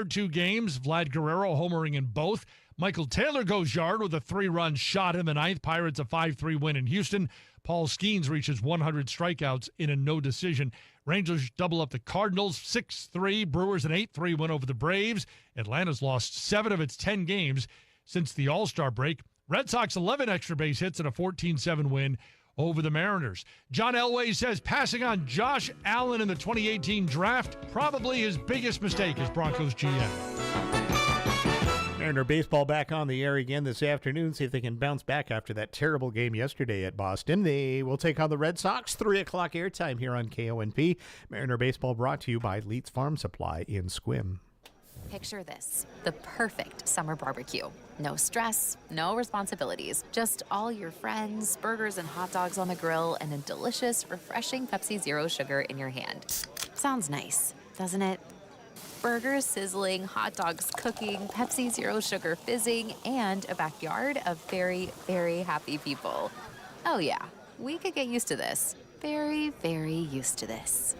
Two games, Vlad Guerrero homering in both. Michael Taylor goes yard with a 3-run shot in the ninth. Pirates a 5-3 win in Houston. Paul Skeens reaches 100 strikeouts in a no decision. Rangers double up the Cardinals 6-3. Brewers an 8-3 win over the Braves. Atlanta's lost 7 of its 10 games since the All-Star break. Red Sox 11 extra base hits and a 14-7 win over the Mariners. John Elway says passing on Josh Allen in the 2018 draft, probably his biggest mistake as Broncos GM. Mariner baseball back on the air again this afternoon. See if they can bounce back after that terrible game yesterday at Boston. They will take on the Red Sox. 3 o'clock airtime here on KONP. Mariner baseball brought to you by Leeds Farm Supply in Squim. Picture this, the perfect summer barbecue. No stress, no responsibilities, just all your friends, burgers and hot dogs on the grill, and a delicious, refreshing Pepsi Zero Sugar in your hand. Sounds nice, doesn't it? Burgers sizzling, hot dogs cooking, Pepsi Zero Sugar fizzing, and a backyard of very, very happy people. Oh yeah, we could get used to this. Very, very used to this.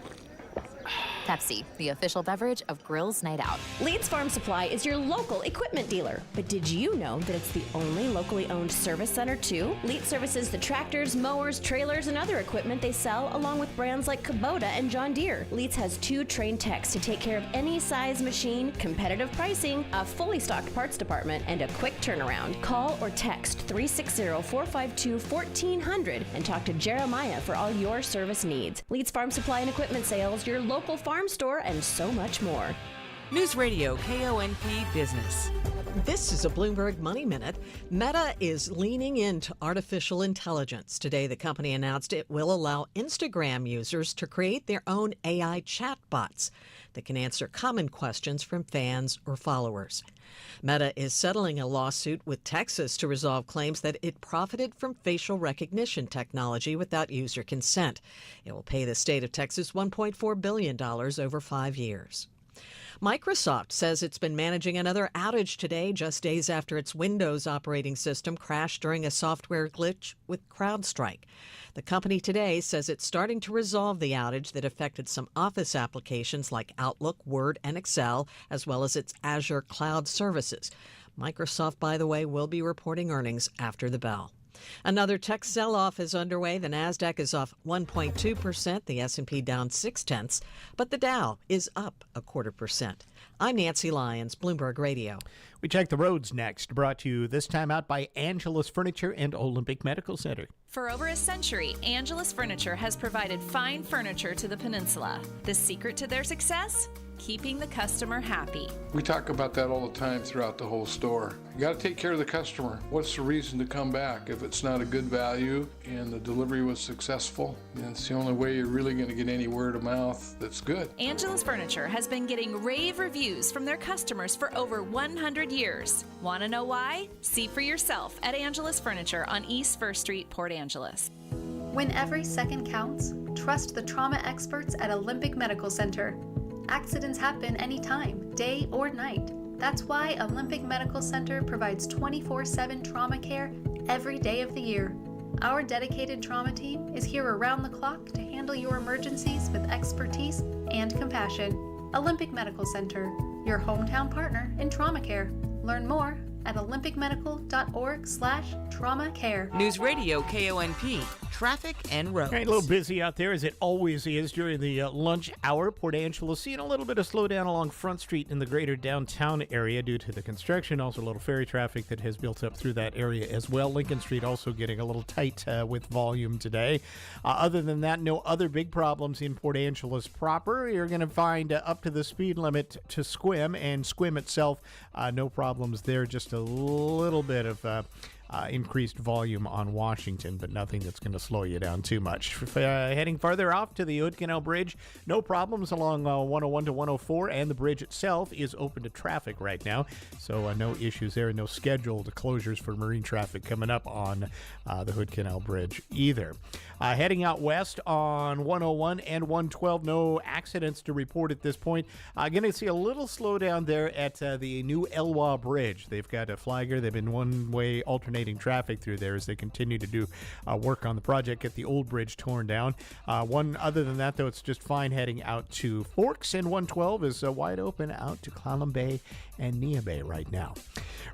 Pepsi, the official beverage of Grills Night Out. Leeds Farm Supply is your local equipment dealer. But did you know that it's the only locally owned service center, too? Leeds services the tractors, mowers, trailers, and other equipment they sell, along with brands like Kubota and John Deere. Leeds has 2 trained techs to take care of any size machine, competitive pricing, a fully stocked parts department, and a quick turnaround. Call or text 360-452-1400 and talk to Jeremiah for all your service needs. Leeds Farm Supply and Equipment Sales, your local farm store, and so much more. Newsradio KONP Business. This is a Bloomberg Money Minute. Meta is leaning into artificial intelligence. Today, the company announced it will allow Instagram users to create their own AI chatbots that can answer common questions from fans or followers. Meta is settling a lawsuit with Texas to resolve claims that it profited from facial recognition technology without user consent. It will pay the state of Texas $1.4 billion over 5 years. Microsoft says it's been managing another outage today, just days after its Windows operating system crashed during a software glitch with CrowdStrike. The company today says it's starting to resolve the outage that affected some Office applications like Outlook, Word, and Excel, as well as its Azure cloud services. Microsoft, by the way, will be reporting earnings after the bell. Another tech sell-off is underway. The Nasdaq is off 1.2%, the S&P down 0.6, but the Dow is up 0.25%. I'm Nancy Lyons, Bloomberg Radio. We check the roads next, brought to you this time out by Angelus Furniture and Olympic Medical Center. For over a century, Angelus Furniture has provided fine furniture to the peninsula. The secret to their success? Keeping the customer happy. We talk about that all the time throughout the whole store. You got to take care of the customer. What's the reason to come back? If it's not a good value and the delivery was successful, then it's the only way you're really going to get any word of mouth that's good. Angelus Furniture has been getting rave reviews from their customers for over 100 years. Want to know why? See for yourself at Angelus Furniture on East 1st Street, Port Angeles. When every second counts, trust the trauma experts at Olympic Medical Center. Accidents happen anytime, day or night. That's why Olympic Medical Center provides 24/7 trauma care every day of the year. Our dedicated trauma team is here around the clock to handle your emergencies with expertise and compassion. Olympic Medical Center, your hometown partner in trauma care. Learn more at olympicmedical.org/trauma care. Newsradio KONP. Traffic and roads. All right, a little busy out there as it always is during the lunch hour. Port Angeles seeing a little bit of slowdown along Front Street in the greater downtown area due to the construction. Also a little ferry traffic that has built up through that area as well. Lincoln Street also getting a little tight with volume today. Other than that, no other big problems in Port Angeles proper. You're going to find up to the speed limit to Squim, and Squim itself, no problems there. Just a little bit of increased volume on Washington, but nothing that's going to slow you down too much. Heading farther off to the Hood Canal Bridge, no problems along 101 to 104, and the bridge itself is open to traffic right now, so no issues there, no scheduled closures for marine traffic coming up on the Hood Canal Bridge either. Heading out west on 101 and 112, no accidents to report at this point. Going to see a little slowdown there at the new Elwha Bridge. They've got a flagger. They've been one-way alternating coordinating traffic through there as they continue to do work on the project, get the old bridge torn down. Other than that, though, it's just fine heading out to Forks, and 112 is wide open out to Clallam Bay and Nia Bay right now.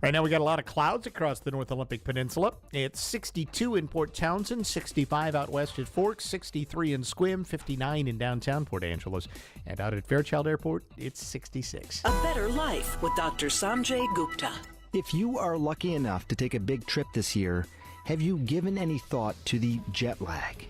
Right now, we got a lot of clouds across the North Olympic Peninsula. It's 62 in Port Townsend, 65 out west at Forks, 63 in Sequim, 59 in downtown Port Angeles, and out at Fairchild Airport, it's 66. A better life with Dr. Sanjay Gupta. If you are lucky enough to take a big trip this year, have you given any thought to the jet lag?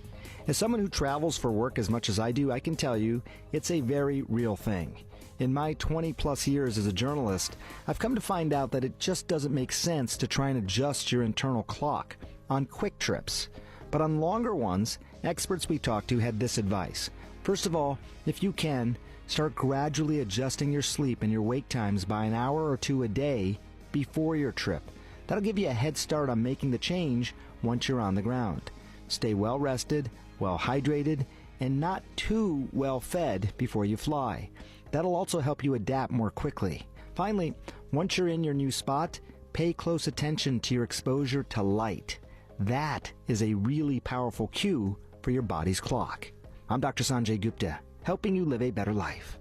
As someone who travels for work as much as I do, I can tell you it's a very real thing. In my 20-plus years as a journalist, I've come to find out that it just doesn't make sense to try and adjust your internal clock on quick trips. But on longer ones, experts we talked to had this advice. First of all, if you can, start gradually adjusting your sleep and your wake times by an hour or two a day before your trip. That'll give you a head start on making the change once you're on the ground. Stay well rested, well hydrated, and not too well fed before you fly. That'll also help you adapt more quickly. Finally, once you're in your new spot, pay close attention to your exposure to light. That is a really powerful cue for your body's clock. I'm Dr. Sanjay Gupta, helping you live a better life.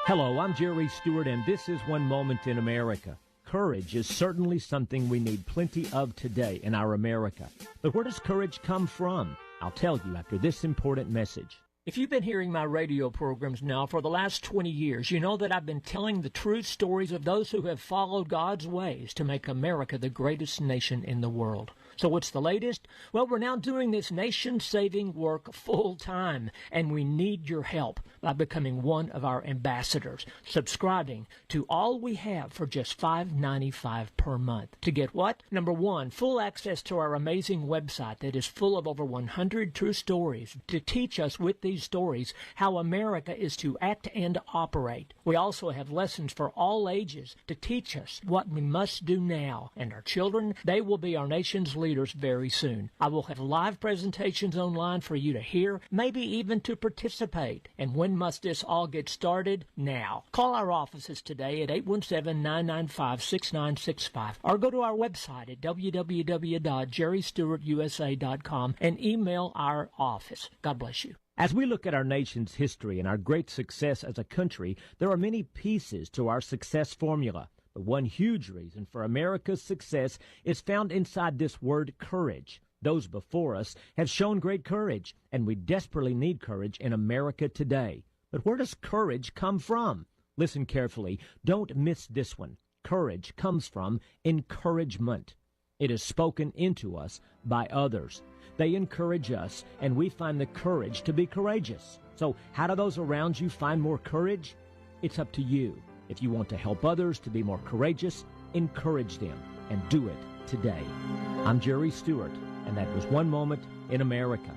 Hello, I'm Jerry Stewart, and this is One Moment in America. Courage is certainly something we need plenty of today in our America. But where does courage come from? I'll tell you after this important message. If you've been hearing my radio programs now for the last 20 years, you know that I've been telling the true stories of those who have followed God's ways to make America the greatest nation in the world. So what's the latest? Well, we're now doing this nation-saving work full-time, and we need your help by becoming one of our ambassadors, subscribing to All We Have for just $5.95 per month. To get what? Number one, full access to our amazing website that is full of over 100 true stories to teach us with these stories how America is to act and operate. We also have lessons for all ages to teach us what we must do now, and our children, they will be our nation's leaders very soon. I will have live presentations online for you to hear, maybe even to participate. And when must this all get started? Now. Call our offices today at 817-995-6965 or go to our website at www.jerrystewartusa.com and email our office. God bless you. As we look at our nation's history and our great success as a country, there are many pieces to our success formula. But one huge reason for America's success is found inside this word courage. Those before us have shown great courage, and we desperately need courage in America today. But where does courage come from? Listen carefully. Don't miss this one. Courage comes from encouragement. It is spoken into us by others. They encourage us, and we find the courage to be courageous. So how do those around you find more courage? It's up to you. If you want to help others to be more courageous, encourage them, and do it today. I'm Jerry Stewart, and that was One Moment in America.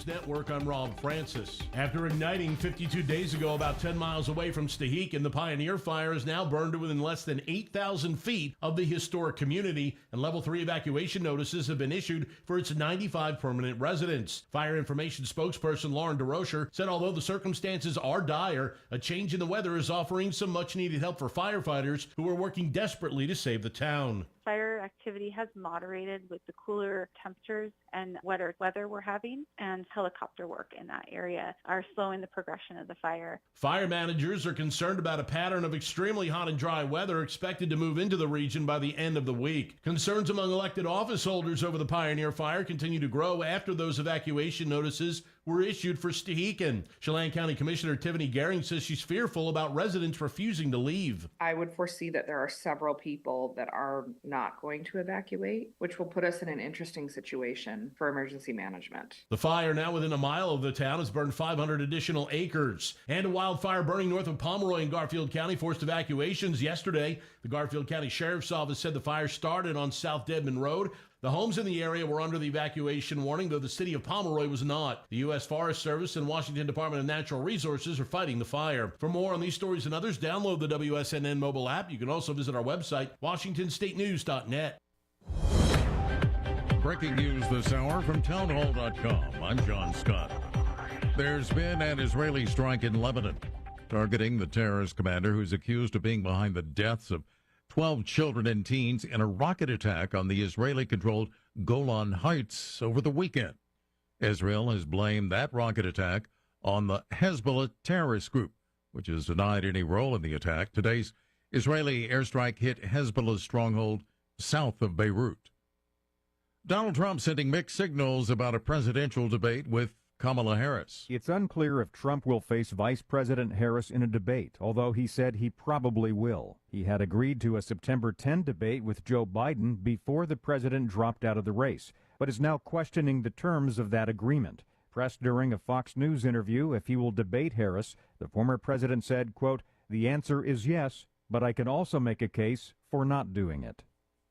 Network, I'm Rob Francis. After igniting 52 days ago about 10 miles away from Stehekin, the Pioneer Fire is now burned to within less than 8,000 feet of the historic community, and Level 3 evacuation notices have been issued for its 95 permanent residents. Fire Information spokesperson Lauren DeRocher said although the circumstances are dire, a change in the weather is offering some much-needed help for firefighters who are working desperately to save the town. Fire activity has moderated with the cooler temperatures and wetter weather we're having, and helicopter work in that area are slowing the progression of the fire. Fire managers are concerned about a pattern of extremely hot and dry weather expected to move into the region by the end of the week. Concerns among elected office holders over the Pioneer Fire continue to grow after those evacuation notices were issued for Stehekin. Chelan County Commissioner Tiffany Gehring says she's fearful about residents refusing to leave. I would foresee that there are several people that are not going to evacuate, which will put us in an interesting situation for emergency management. The fire, now within a mile of the town, has burned 500 additional acres. And a wildfire burning north of Pomeroy in Garfield County forced evacuations yesterday. The Garfield County Sheriff's Office said the fire started on South Dedman Road. The homes in the area were under the evacuation warning, though the city of Pomeroy was not. The U.S. Forest Service and Washington Department of Natural Resources are fighting the fire. For more on these stories and others, download the WSNN mobile app. You can also visit our website, WashingtonStateNews.net. Breaking news this hour from townhall.com. I'm John Scott. There's been an Israeli strike in Lebanon, targeting the terrorist commander who's accused of being behind the deaths of 12 children and teens in a rocket attack on the Israeli-controlled Golan Heights over the weekend. Israel has blamed that rocket attack on the Hezbollah terrorist group, which has denied any role in the attack. Today's Israeli airstrike hit Hezbollah's stronghold south of Beirut. Donald Trump sending mixed signals about a presidential debate with Kamala Harris. It's unclear if Trump will face Vice President Harris in a debate, although he said he probably will. He had agreed to a September 10 debate with Joe Biden before the president dropped out of the race, but is now questioning the terms of that agreement. Pressed during a Fox News interview if he will debate Harris, the former president said, quote, "The answer is yes, but I can also make a case for not doing it."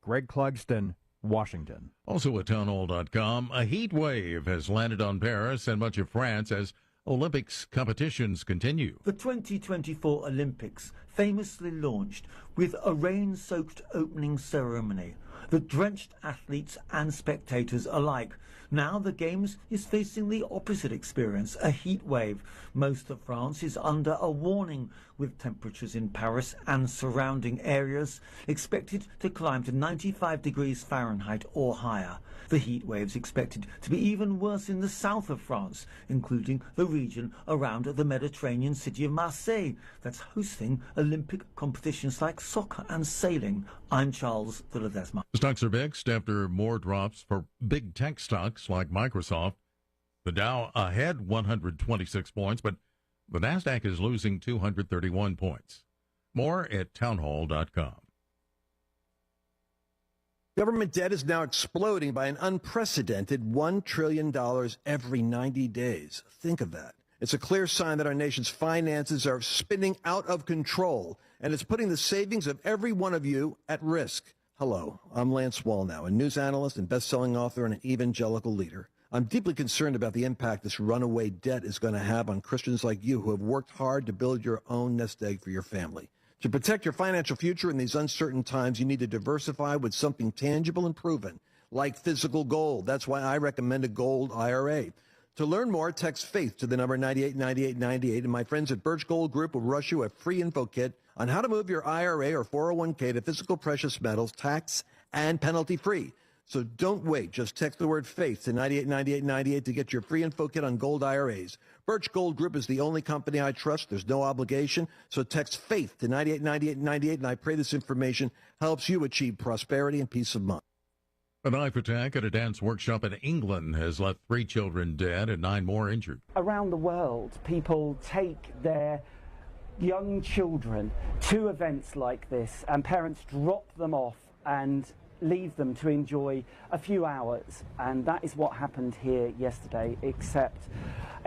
Greg Clugston, Washington. Also at townhall.com, a heat wave has landed on Paris and much of France as Olympics competitions continue. The 2024 Olympics famously launched with a rain-soaked opening ceremony that drenched athletes and spectators alike. Now the Games is facing the opposite experience, a heat wave. Most of France is under a warning, with temperatures in Paris and surrounding areas expected to climb to 95 degrees Fahrenheit or higher. The heat wave's expected to be even worse in the south of France, including the region around the Mediterranean city of Marseille, that's hosting Olympic competitions like soccer and sailing. I'm Charles de Ledesma. Stocks are mixed after more drops for big tech stocks like Microsoft. The Dow ahead 126 points, but the Nasdaq is losing 231 points. More at townhall.com. Government debt is now exploding by an unprecedented $1 trillion every 90 days. Think of that. It's a clear sign that our nation's finances are spinning out of control, and it's putting the savings of every one of you at risk. Hello, I'm Lance Wallnow, a news analyst and best-selling author and an evangelical leader. I'm deeply concerned about the impact this runaway debt is going to have on Christians like you who have worked hard to build your own nest egg for your family. To protect your financial future in these uncertain times, you need to diversify with something tangible and proven, like physical gold. That's why I recommend a gold IRA. To learn more, text FAITH to the number 989898, and my friends at Birch Gold Group will rush you a free info kit on how to move your IRA or 401k to physical precious metals, tax and penalty free. So don't wait. Just text the word FAITH to 989898 to get your free info kit on gold IRAs. Birch Gold Group is the only company I trust. There's no obligation. So text FAITH to 989898, and I pray this information helps you achieve prosperity and peace of mind. A knife attack at a dance workshop in England has left 3 children dead and 9 more injured. Around the world, people take their young children to events like this, and parents drop them off and leave them to enjoy a few hours. And that is what happened here yesterday, except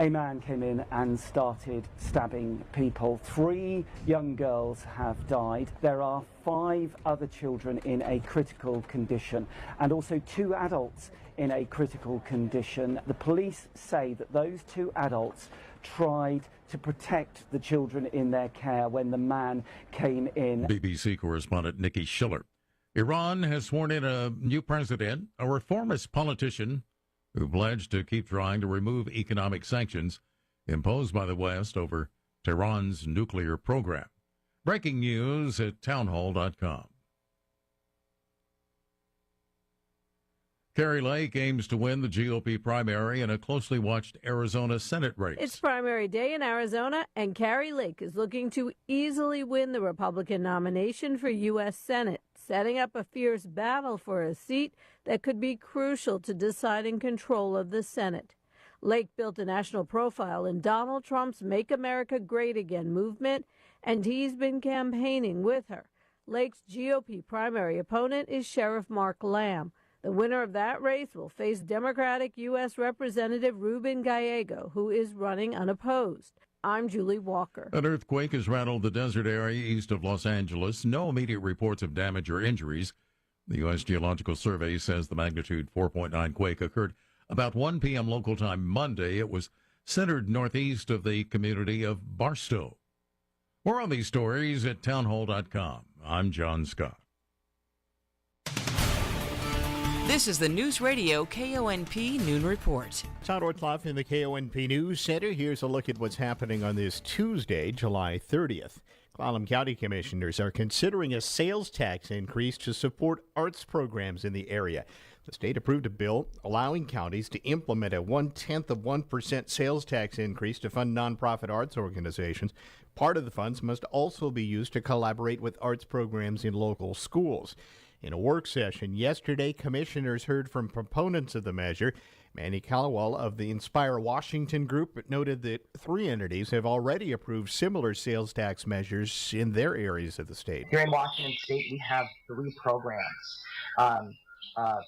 a man came in and started stabbing people. 3 young girls have died. There are 5 other children in a critical condition, and also 2 adults in a critical condition. The police say that those 2 adults tried to protect the children in their care when the man came in. BBC correspondent Nikki Schiller. Iran has sworn in a new president, a reformist politician who pledged to keep trying to remove economic sanctions imposed by the West over Tehran's nuclear program. Breaking news at townhall.com. Kari Lake aims to win the GOP primary in a closely watched Arizona Senate race. It's primary day in Arizona, and Kari Lake is looking to easily win the Republican nomination for U.S. Senate, setting up a fierce battle for a seat that could be crucial to deciding control of the Senate. Lake built a national profile in Donald Trump's Make America Great Again movement, and he's been campaigning with her. Lake's GOP primary opponent is Sheriff Mark Lamb. The winner of that race will face Democratic U.S. Representative Ruben Gallego, who is running unopposed. I'm Julie Walker. An earthquake has rattled the desert area east of Los Angeles. No immediate reports of damage or injuries. The U.S. Geological Survey says the magnitude 4.9 quake occurred about 1 p.m. local time Monday. It was centered northeast of the community of Barstow. More on these stories at townhall.com. I'm John Scott. This is the Newsradio KONP Noon Report. Todd Ortloff in the KONP News Center. Here's a look at what's happening on this Tuesday, July 30th. Clallam County Commissioners are considering a sales tax increase to support arts programs in the area. The state approved a bill allowing counties to implement a 0.1% sales tax increase to fund nonprofit arts organizations. Part of the funds must also be used to collaborate with arts programs in local schools. In a work session yesterday, commissioners heard from proponents of the measure. Manny Callowell of the Inspire Washington Group noted that 3 entities have already approved similar sales tax measures in their areas of the state. Here in Washington State, we have 3 programs.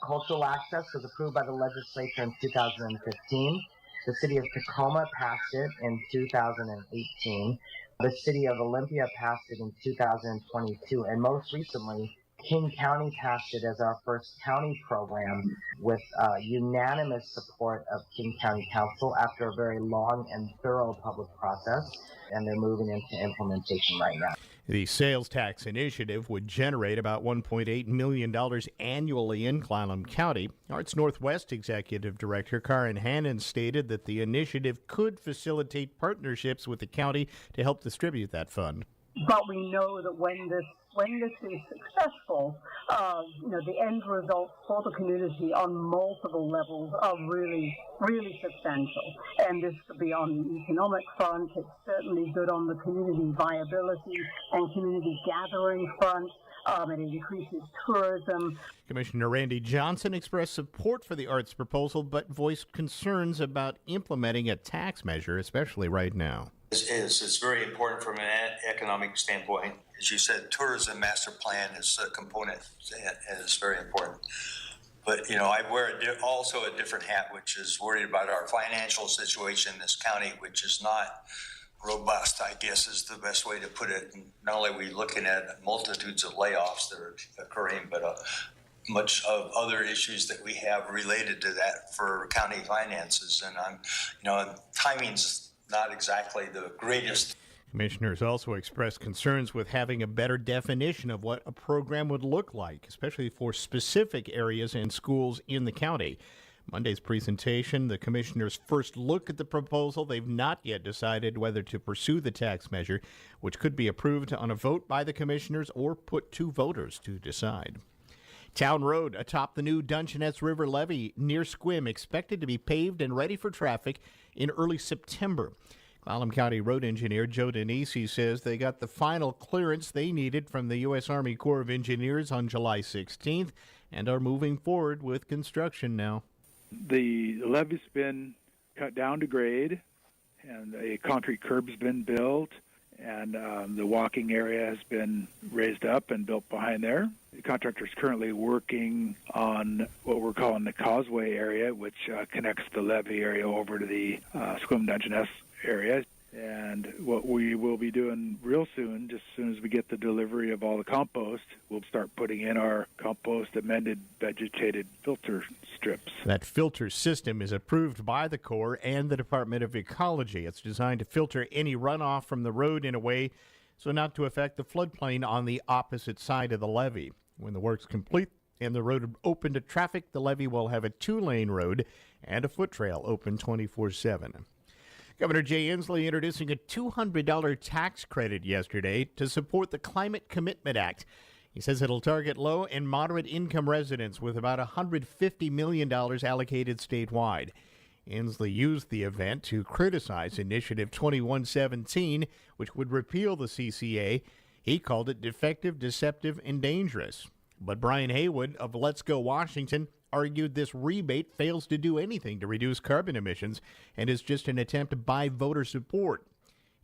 Cultural Access was approved by the legislature in 2015. The city of Tacoma passed it in 2018. The city of Olympia passed it in 2022. And most recently, King County passed it as our first county program with unanimous support of King County Council after a very long and thorough public process, and they're moving into implementation right now. The sales tax initiative would generate about $1.8 million annually in Clallam County. Arts Northwest Executive Director Karen Hannon stated that the initiative could facilitate partnerships with the county to help distribute that fund. But we know that when this is successful, the end results for the community on multiple levels are really, really substantial. And this could be on the economic front. It's certainly good on the community viability and community gathering front. It increases tourism. Commissioner Randy Johnson expressed support for the arts proposal, but voiced concerns about implementing a tax measure, especially right now. It's very important from an economic standpoint. As you said, tourism master plan is a component, and it's very important. But, I wear also a different hat, which is worried about our financial situation in this county, which is not robust, I guess is the best way to put it. And not only are we looking at multitudes of layoffs that are occurring, but much of other issues that we have related to that for county finances. And timing's not exactly the greatest. Commissioners also expressed concerns with having a better definition of what a program would look like, especially for specific areas and schools in the county. Monday's presentation, the commissioners' first look at the proposal. They've not yet decided whether to pursue the tax measure, which could be approved on a vote by the commissioners or put to voters to decide. Town Road atop the new Dungeness River levee near Squim expected to be paved and ready for traffic in early September. Clallam County Road Engineer Joe Denisi says they got the final clearance they needed from the U.S. Army Corps of Engineers on July 16th and are moving forward with construction now. The levee's been cut down to grade, and a concrete curb's been built, and the walking area has been raised up and built behind there. The contractor's currently working on what we're calling the causeway area, which connects the levee area over to the Squim Dungeness area. And what we will be doing real soon, just as soon as we get the delivery of all the compost, we'll start putting in our compost amended vegetated filter strips. That filter system is approved by the Corps and the Department of Ecology. It's designed to filter any runoff from the road in a way so not to affect the floodplain on the opposite side of the levee. When the work's complete and the road open to traffic, the levee will have a 2-lane road and a foot trail open 24/7. Governor Jay Inslee introducing a $200 tax credit yesterday to support the Climate Commitment Act. He says it'll target low and moderate income residents with about $150 million allocated statewide. Inslee used the event to criticize Initiative 2117, which would repeal the CCA. He called it defective, deceptive, and dangerous. But Brian Haywood of Let's Go Washington argued this rebate fails to do anything to reduce carbon emissions and is just an attempt to buy voter support.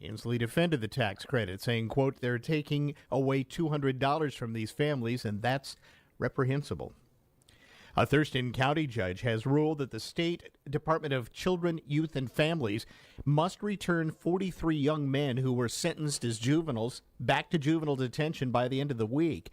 Inslee defended the tax credit, saying, quote, they're taking away $200 from these families, and that's reprehensible. A Thurston County judge has ruled that the State Department of Children, Youth, and Families must return 43 young men who were sentenced as juveniles back to juvenile detention by the end of the week.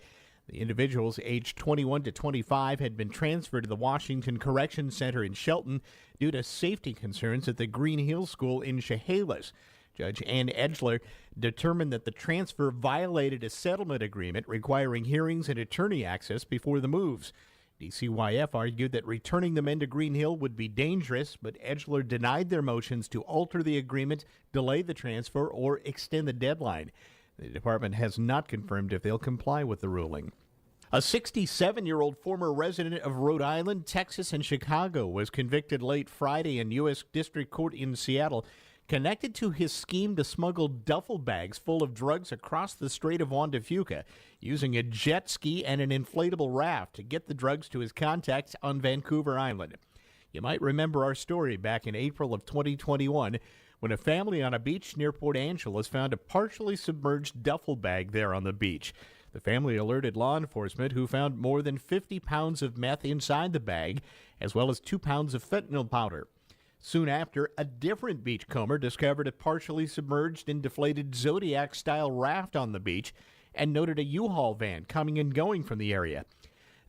The individuals aged 21 to 25 had been transferred to the Washington Correction Center in Shelton due to safety concerns at the Green Hills School in Chehalis. Judge Ann Edgler determined that the transfer violated a settlement agreement requiring hearings and attorney access before the moves. DCYF argued that returning the men to Green Hill would be dangerous, but Edgeler denied their motions to alter the agreement, delay the transfer, or extend the deadline. The department has not confirmed if they'll comply with the ruling. A 67-year-old former resident of Rhode Island, Texas, and Chicago was convicted late Friday in U.S. District Court in Seattle, connected to his scheme to smuggle duffel bags full of drugs across the Strait of Juan de Fuca, using a jet ski and an inflatable raft to get the drugs to his contacts on Vancouver Island. You might remember our story back in April of 2021 when a family on a beach near Port Angeles found a partially submerged duffel bag there on the beach. The family alerted law enforcement, who found more than 50 pounds of meth inside the bag, as well as 2 pounds of fentanyl powder. Soon after, a different beachcomber discovered a partially submerged and deflated Zodiac-style raft on the beach and noted a U-Haul van coming and going from the area.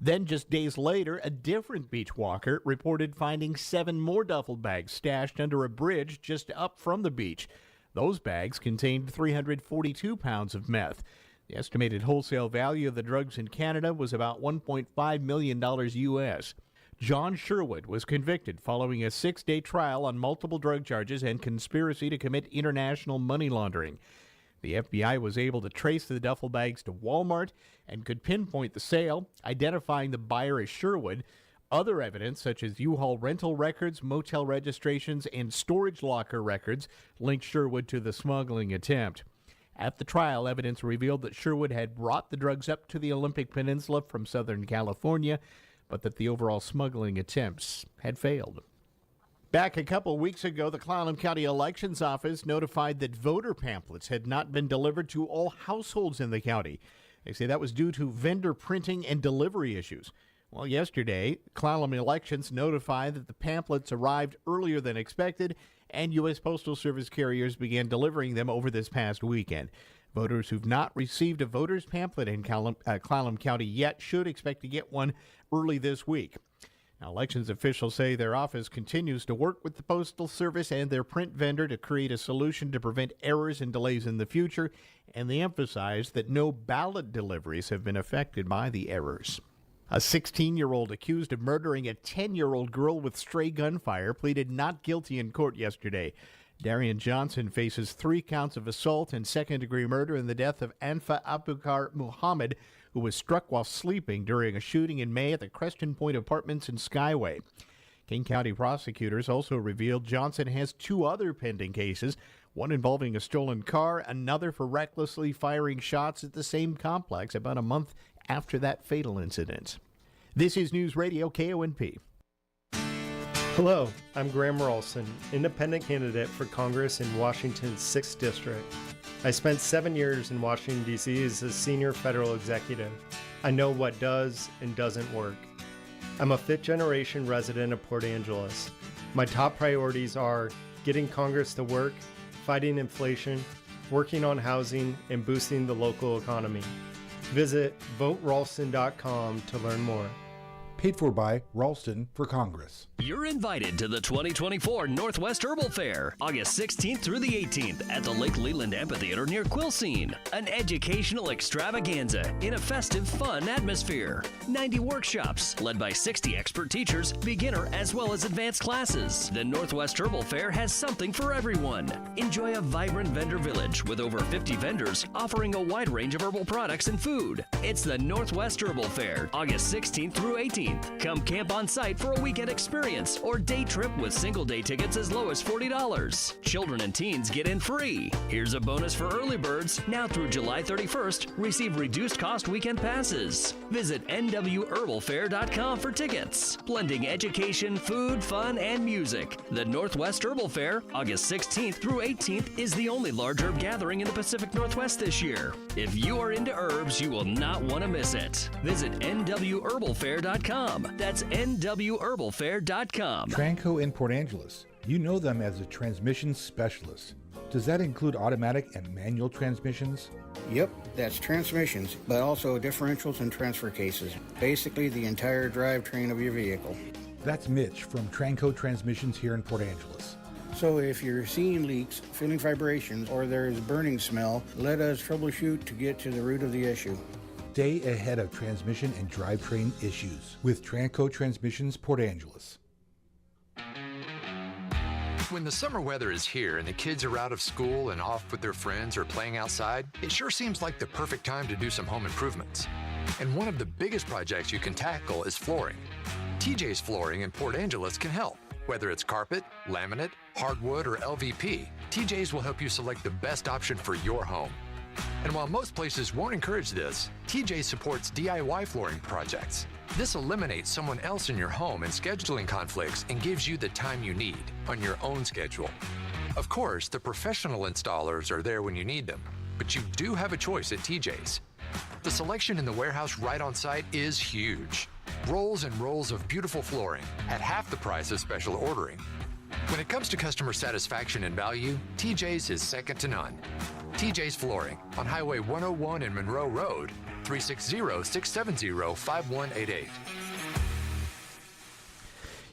Then, just days later, a different beach walker reported finding 7 more duffel bags stashed under a bridge just up from the beach. Those bags contained 342 pounds of meth. The estimated wholesale value of the drugs in Canada was about $1.5 million U.S. John Sherwood was convicted following a 6-day trial on multiple drug charges and conspiracy to commit international money laundering. The FBI was able to trace the duffel bags to Walmart and could pinpoint the sale, identifying the buyer as Sherwood. Other evidence, such as U-Haul rental records, motel registrations, and storage locker records, linked Sherwood to the smuggling attempt. At the trial, evidence revealed that Sherwood had brought the drugs up to the Olympic Peninsula from Southern California, but that the overall smuggling attempts had failed. Back a couple weeks ago, the Clallam County Elections Office notified that voter pamphlets had not been delivered to all households in the county. They say that was due to vendor printing and delivery issues. Well, yesterday, Clallam Elections notified that the pamphlets arrived earlier than expected, and U.S. Postal Service carriers began delivering them over this past weekend. Voters who've not received a voter's pamphlet in Clallam County yet should expect to get one early this week. Now, elections officials say their office continues to work with the Postal Service and their print vendor to create a solution to prevent errors and delays in the future, and they emphasize that no ballot deliveries have been affected by the errors. A 16-year-old accused of murdering a 10-year-old girl with stray gunfire pleaded not guilty in court yesterday. Darian Johnson faces 3 counts of assault and second-degree murder in the death of Anfa Abukar Muhammad, who was struck while sleeping during a shooting in May at the Creston Point Apartments in Skyway. King County prosecutors also revealed Johnson has 2 other pending cases, one involving a stolen car, another for recklessly firing shots at the same complex about a month after that fatal incident. This is Newsradio KONP. Hello, I'm Graham Ralston, independent candidate for Congress in Washington's 6th District. I spent 7 years in Washington, D.C. as a senior federal executive. I know what does and doesn't work. I'm a 5th-generation resident of Port Angeles. My top priorities are getting Congress to work, fighting inflation, working on housing, and boosting the local economy. Visit voteralston.com to learn more. Paid for by Ralston for Congress. You're invited to the 2024 Northwest Herbal Fair, August 16th through the 18th at the Lake Leland Amphitheater near Quilcene. An educational extravaganza in a festive, fun atmosphere. 90 workshops led by 60 expert teachers, beginner as well as advanced classes. The Northwest Herbal Fair has something for everyone. Enjoy a vibrant vendor village with over 50 vendors offering a wide range of herbal products and food. It's the Northwest Herbal Fair, August 16th through 18th. Come camp on site for a weekend experience or day trip with single-day tickets as low as $40. Children and teens get in free. Here's a bonus for early birds. Now through July 31st, receive reduced-cost weekend passes. Visit nwherbalfair.com for tickets. Blending education, food, fun, and music. The Northwest Herbal Fair, August 16th through 18th, is the only large herb gathering in the Pacific Northwest this year. If you are into herbs, you will not want to miss it. Visit nwherbalfair.com. That's nwherbalfair.com. Tranco in Port Angeles. You know them as a transmission specialist. Does that include automatic and manual transmissions? Yep, that's transmissions, but also differentials and transfer cases. Basically the entire drivetrain of your vehicle. That's Mitch from Tranco Transmissions here in Port Angeles. So if you're seeing leaks, feeling vibrations, or there's burning smell, let us troubleshoot to get to the root of the issue. Stay ahead of transmission and drivetrain issues with Tranco Transmissions Port Angeles. When the summer weather is here and the kids are out of school and off with their friends or playing outside, it sure seems like the perfect time to do some home improvements. And one of the biggest projects you can tackle is flooring. TJ's Flooring in Port Angeles can help. Whether it's carpet, laminate, hardwood, or LVP, TJ's will help you select the best option for your home. And while most places won't encourage this, TJ supports DIY flooring projects. This eliminates someone else in your home and scheduling conflicts and gives you the time you need on your own schedule. Of course, the professional installers are there when you need them, but you do have a choice at TJ's. The selection in the warehouse right on site is huge. Rolls and rolls of beautiful flooring at half the price of special ordering. When it comes to customer satisfaction and value, TJ's is second to none. TJ's Flooring on Highway 101 and Monroe Road, 360-670-5188.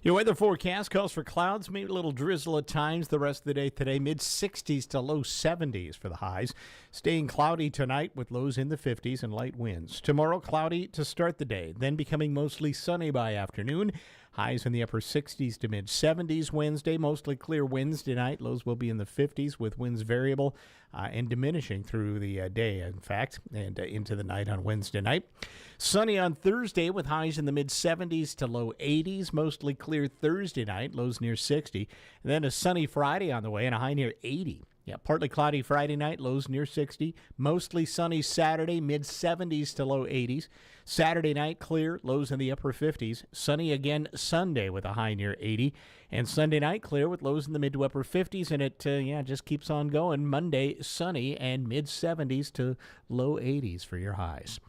Your weather forecast calls for clouds, maybe a little drizzle at times the rest of the day today. Mid-60s to low 70s for the highs. Staying cloudy tonight with lows in the 50s and light winds. Tomorrow, cloudy to start the day, then becoming mostly sunny by afternoon. Highs in the upper 60s to mid-70s. Wednesday, mostly clear Wednesday night. Lows will be in the 50s with winds variable and diminishing through the day, in fact, and into the night on Wednesday night. Sunny on Thursday with highs in the mid-70s to low 80s. Mostly clear Thursday night, lows near 60. And then a sunny Friday on the way and a high near 80. Yeah, partly cloudy Friday night, lows near 60. Mostly sunny Saturday, mid-70s to low 80s. Saturday night, clear, lows in the upper 50s. Sunny again Sunday with a high near 80. And Sunday night, clear with lows in the mid to upper 50s. And it just keeps on going. Monday, sunny and mid-70s to low 80s for your highs.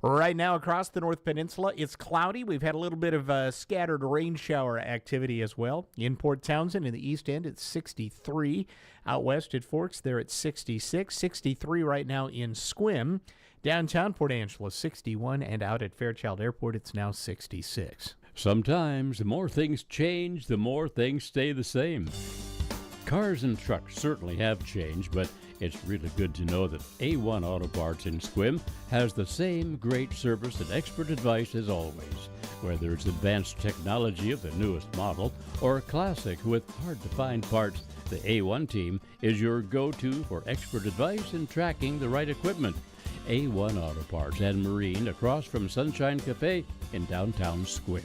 Right now across the North Peninsula, it's cloudy. We've had a little bit of scattered rain shower activity as well. In Port Townsend in the east end, it's 63. Out west at Forks, they're at 66. 63 right now in Sequim. Downtown Port Angeles, 61. And out at Fairchild Airport, it's now 66. Sometimes the more things change, the more things stay the same. Cars and trucks certainly have changed, but it's really good to know that A1 Auto Parts in Sequim has the same great service and expert advice as always. Whether it's advanced technology of the newest model or a classic with hard-to-find parts, the A1 team is your go-to for expert advice and tracking the right equipment. A1 Auto Parts and Marine across from Sunshine Cafe in downtown Sequim.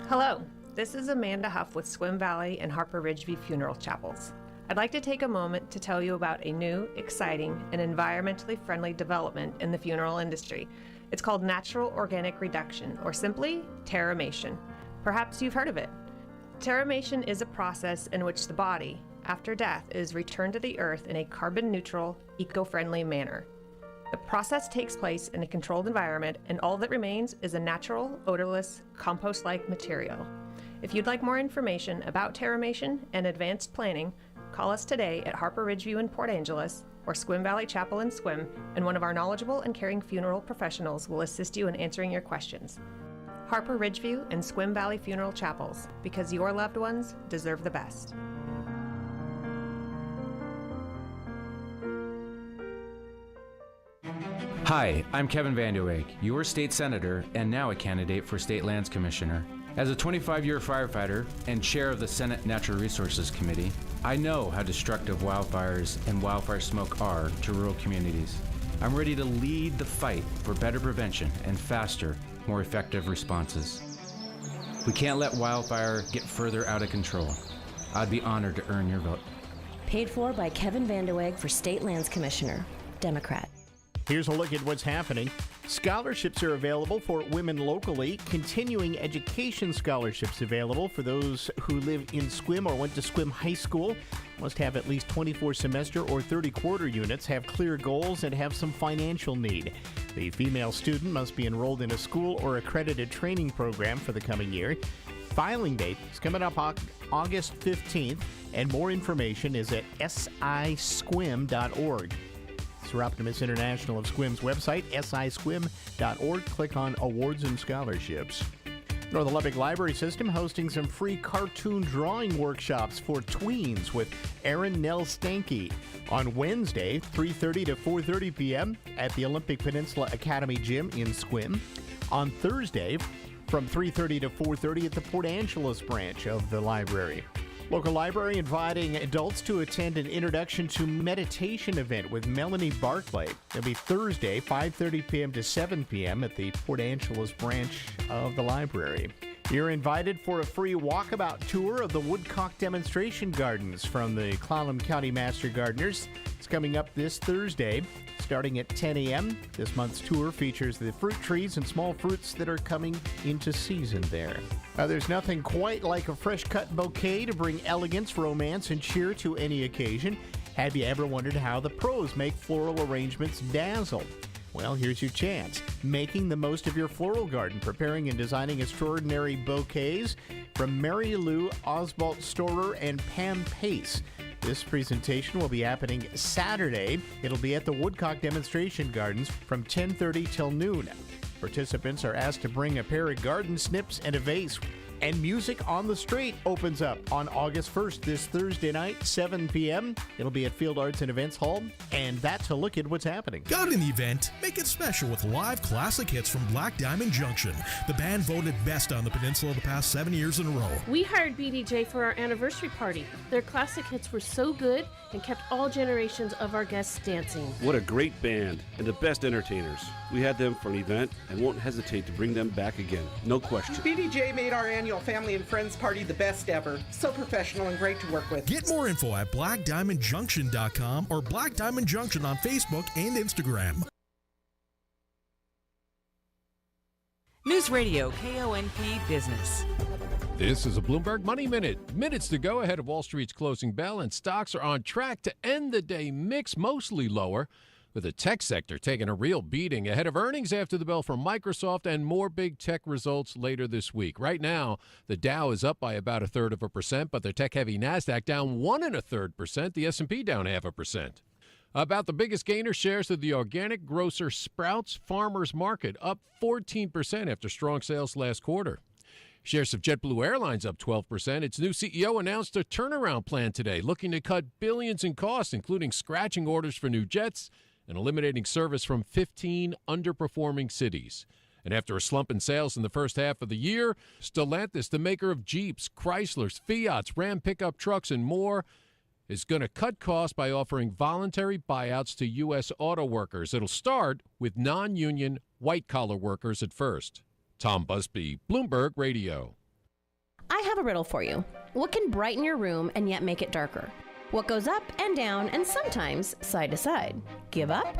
Hello, this is Amanda Huff with Sequim Valley and Harper Ridgeview Funeral Chapels. I'd like to take a moment to tell you about a new, exciting, and environmentally friendly development in the funeral industry. It's called Natural Organic Reduction, or simply Terramation. Perhaps you've heard of it. Terramation is a process in which the body, after death, is returned to the earth in a carbon-neutral, eco-friendly manner. The process takes place in a controlled environment, and all that remains is a natural, odorless, compost-like material. If you'd like more information about Terramation and advanced planning, call us today at Harper Ridgeview in Port Angeles or Sequim Valley Chapel in Sequim, and one of our knowledgeable and caring funeral professionals will assist you in answering your questions. Harper Ridgeview and Sequim Valley Funeral Chapels, because your loved ones deserve the best. Hi, I'm Kevin Vanderweg, your state senator and now a candidate for state lands commissioner. As a 25-year firefighter and chair of the Senate Natural Resources Committee, I know how destructive wildfires and wildfire smoke are to rural communities. I'm ready to lead the fight for better prevention and faster, more effective responses. We can't let wildfire get further out of control. I'd be honored to earn your vote. Paid for by Kevin Vanderweg for State Lands Commissioner, Democrat. Here's a look at what's happening. Scholarships are available for women locally. Continuing education scholarships available for those who live in Sequim or went to Sequim High School. Must have at least 24 semester or 30 quarter units, have clear goals, and have some financial need. The female student must be enrolled in a school or accredited training program for the coming year. Filing date is coming up August 15th, and more information is at sisequim.org. Sir Optimus International of Sequim's website, sisequim.org. Click on Awards and Scholarships. The Lubbock Library System hosting some free cartoon drawing workshops for tweens with Aaron Nell Stanky on Wednesday, 3:30 to 4:30 p.m. at the Olympic Peninsula Academy Gym in Sequim. On Thursday, from 3:30 to 4:30 at the Port Angeles branch of the library. Local library inviting adults to attend an introduction to meditation event with Melanie Barclay. It'll be Thursday, 5:30 p.m. to 7 p.m. at the Port Angeles branch of the library. You're invited for a free walkabout tour of the Woodcock Demonstration Gardens from the Clallam County Master Gardeners. It's coming up this Thursday, starting at 10 a.m. This month's tour features the fruit trees and small fruits that are coming into season there. There's nothing quite like a fresh-cut bouquet to bring elegance, romance, and cheer to any occasion. Have you ever wondered how the pros make floral arrangements dazzle? Well, here's your chance. Making the most of your floral garden, preparing and designing extraordinary bouquets from Mary Lou Oswalt Storer and Pam Pace. This presentation will be happening Saturday. It'll be at the Woodcock Demonstration Gardens from 10:30 till noon. Participants are asked to bring a pair of garden snips and a vase. And Music on the Street opens up on August 1st, this Thursday night, 7 p.m. It'll be at Field Arts and Events Hall, and that's a look at what's happening. Got an event? Make it special with live classic hits from Black Diamond Junction. The band voted best on the peninsula the past 7 years in a row. We hired BDJ for our anniversary party. Their classic hits were so good and kept all generations of our guests dancing. What a great band and the best entertainers. We had them for an event and won't hesitate to bring them back again. No question. BDJ made our annual family and friends party the best ever. So professional and great to work with. Get more info at blackdiamondjunction.com or Black Diamond Junction on Facebook and Instagram. Newsradio KONP Business. This is a Bloomberg Money Minute. Minutes to go ahead of Wall Street's closing bell, and stocks are on track to end the day mixed, mostly lower, with the tech sector taking a real beating ahead of earnings after the bell from Microsoft and more big tech results later this week. Right now, the Dow is up by about 0.33%, but the tech-heavy NASDAQ down 1.33%, the S&P down 0.5%. About the biggest gainer, shares of the organic grocer Sprouts Farmers Market up 14% after strong sales last quarter. Shares of JetBlue Airlines up 12%. Its new CEO announced a turnaround plan today, looking to cut billions in costs, including scratching orders for new jets and eliminating service from 15 underperforming cities. And after a slump in sales in the first half of the year, Stellantis, the maker of Jeeps, Chryslers, Fiats, Ram pickup trucks, and more, is going to cut costs by offering voluntary buyouts to U.S. auto workers. It'll start with non-union white-collar workers at first. Tom Busby, Bloomberg Radio. I have a riddle for you. What can brighten your room and yet make it darker? What goes up and down and sometimes side to side? Give up?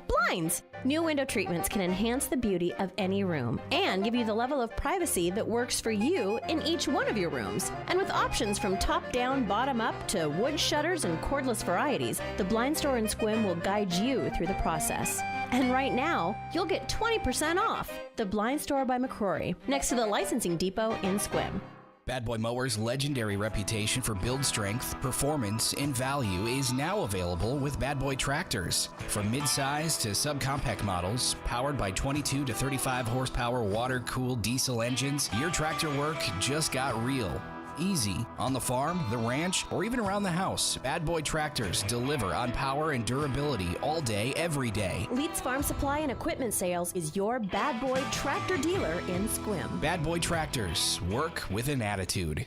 Blinds! New window treatments can enhance the beauty of any room and give you the level of privacy that works for you in each one of your rooms. And with options from top down, bottom up to wood shutters and cordless varieties, the Blind Store in Sequim will guide you through the process. And right now, you'll get 20% off. The Blind Store by McCrory, next to the licensing depot in Sequim. Bad Boy Mowers' legendary reputation for build strength, performance, and value is now available with Bad Boy tractors. From mid-size to subcompact models, powered by 22 to 35 horsepower water-cooled diesel engines, your tractor work just got real. Easy. On the farm, the ranch, or even around the house, Bad Boy tractors deliver on power and durability all day, every day. Leeds Farm Supply and Equipment Sales is your Bad Boy tractor dealer in Sequim. Bad Boy tractors. Work with an attitude.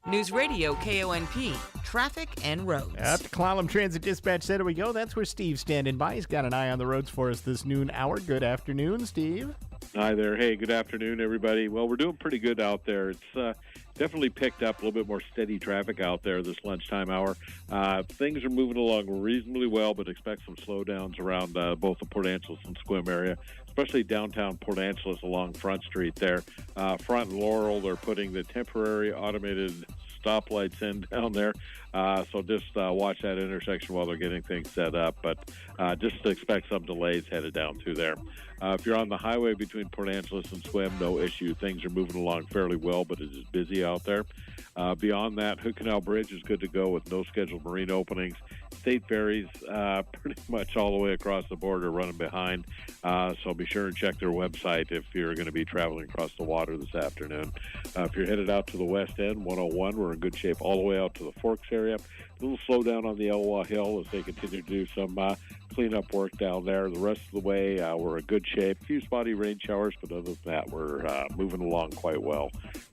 Newsradio KONP. Traffic and roads. At the Clallam Transit Dispatch Center we go. That's where Steve's standing by. He's got an eye on the roads for us this noon hour. Good afternoon, Steve. Hi there. Hey, good afternoon, everybody. Well, we're doing pretty good out there. It's definitely picked up a little bit more steady traffic out there this lunchtime hour. Things are moving along reasonably well, but expect some slowdowns around both the Port Angeles and Sequim area, especially downtown Port Angeles along Front Street there. Front and Laurel, they're putting the temporary automated stoplights in down there. So just watch that intersection while they're getting things set up. But just expect some delays headed down through there. If you're on the highway between Port Angeles and Swim, no issue. Things are moving along fairly well, but it is busy out there. Beyond that, Hood Canal Bridge is good to go with no scheduled marine openings. State ferries pretty much all the way across the border running behind. So be sure and check their website if you're going to be traveling across the water this afternoon. If you're headed out to the west end, 101, we're in good shape all the way out to the Forks area. A little slowdown on the Elwha Hill as they continue to do some cleanup work down there. The rest of the way, we're in good shape. A few spotty rain showers, but other than that, we're moving along quite well.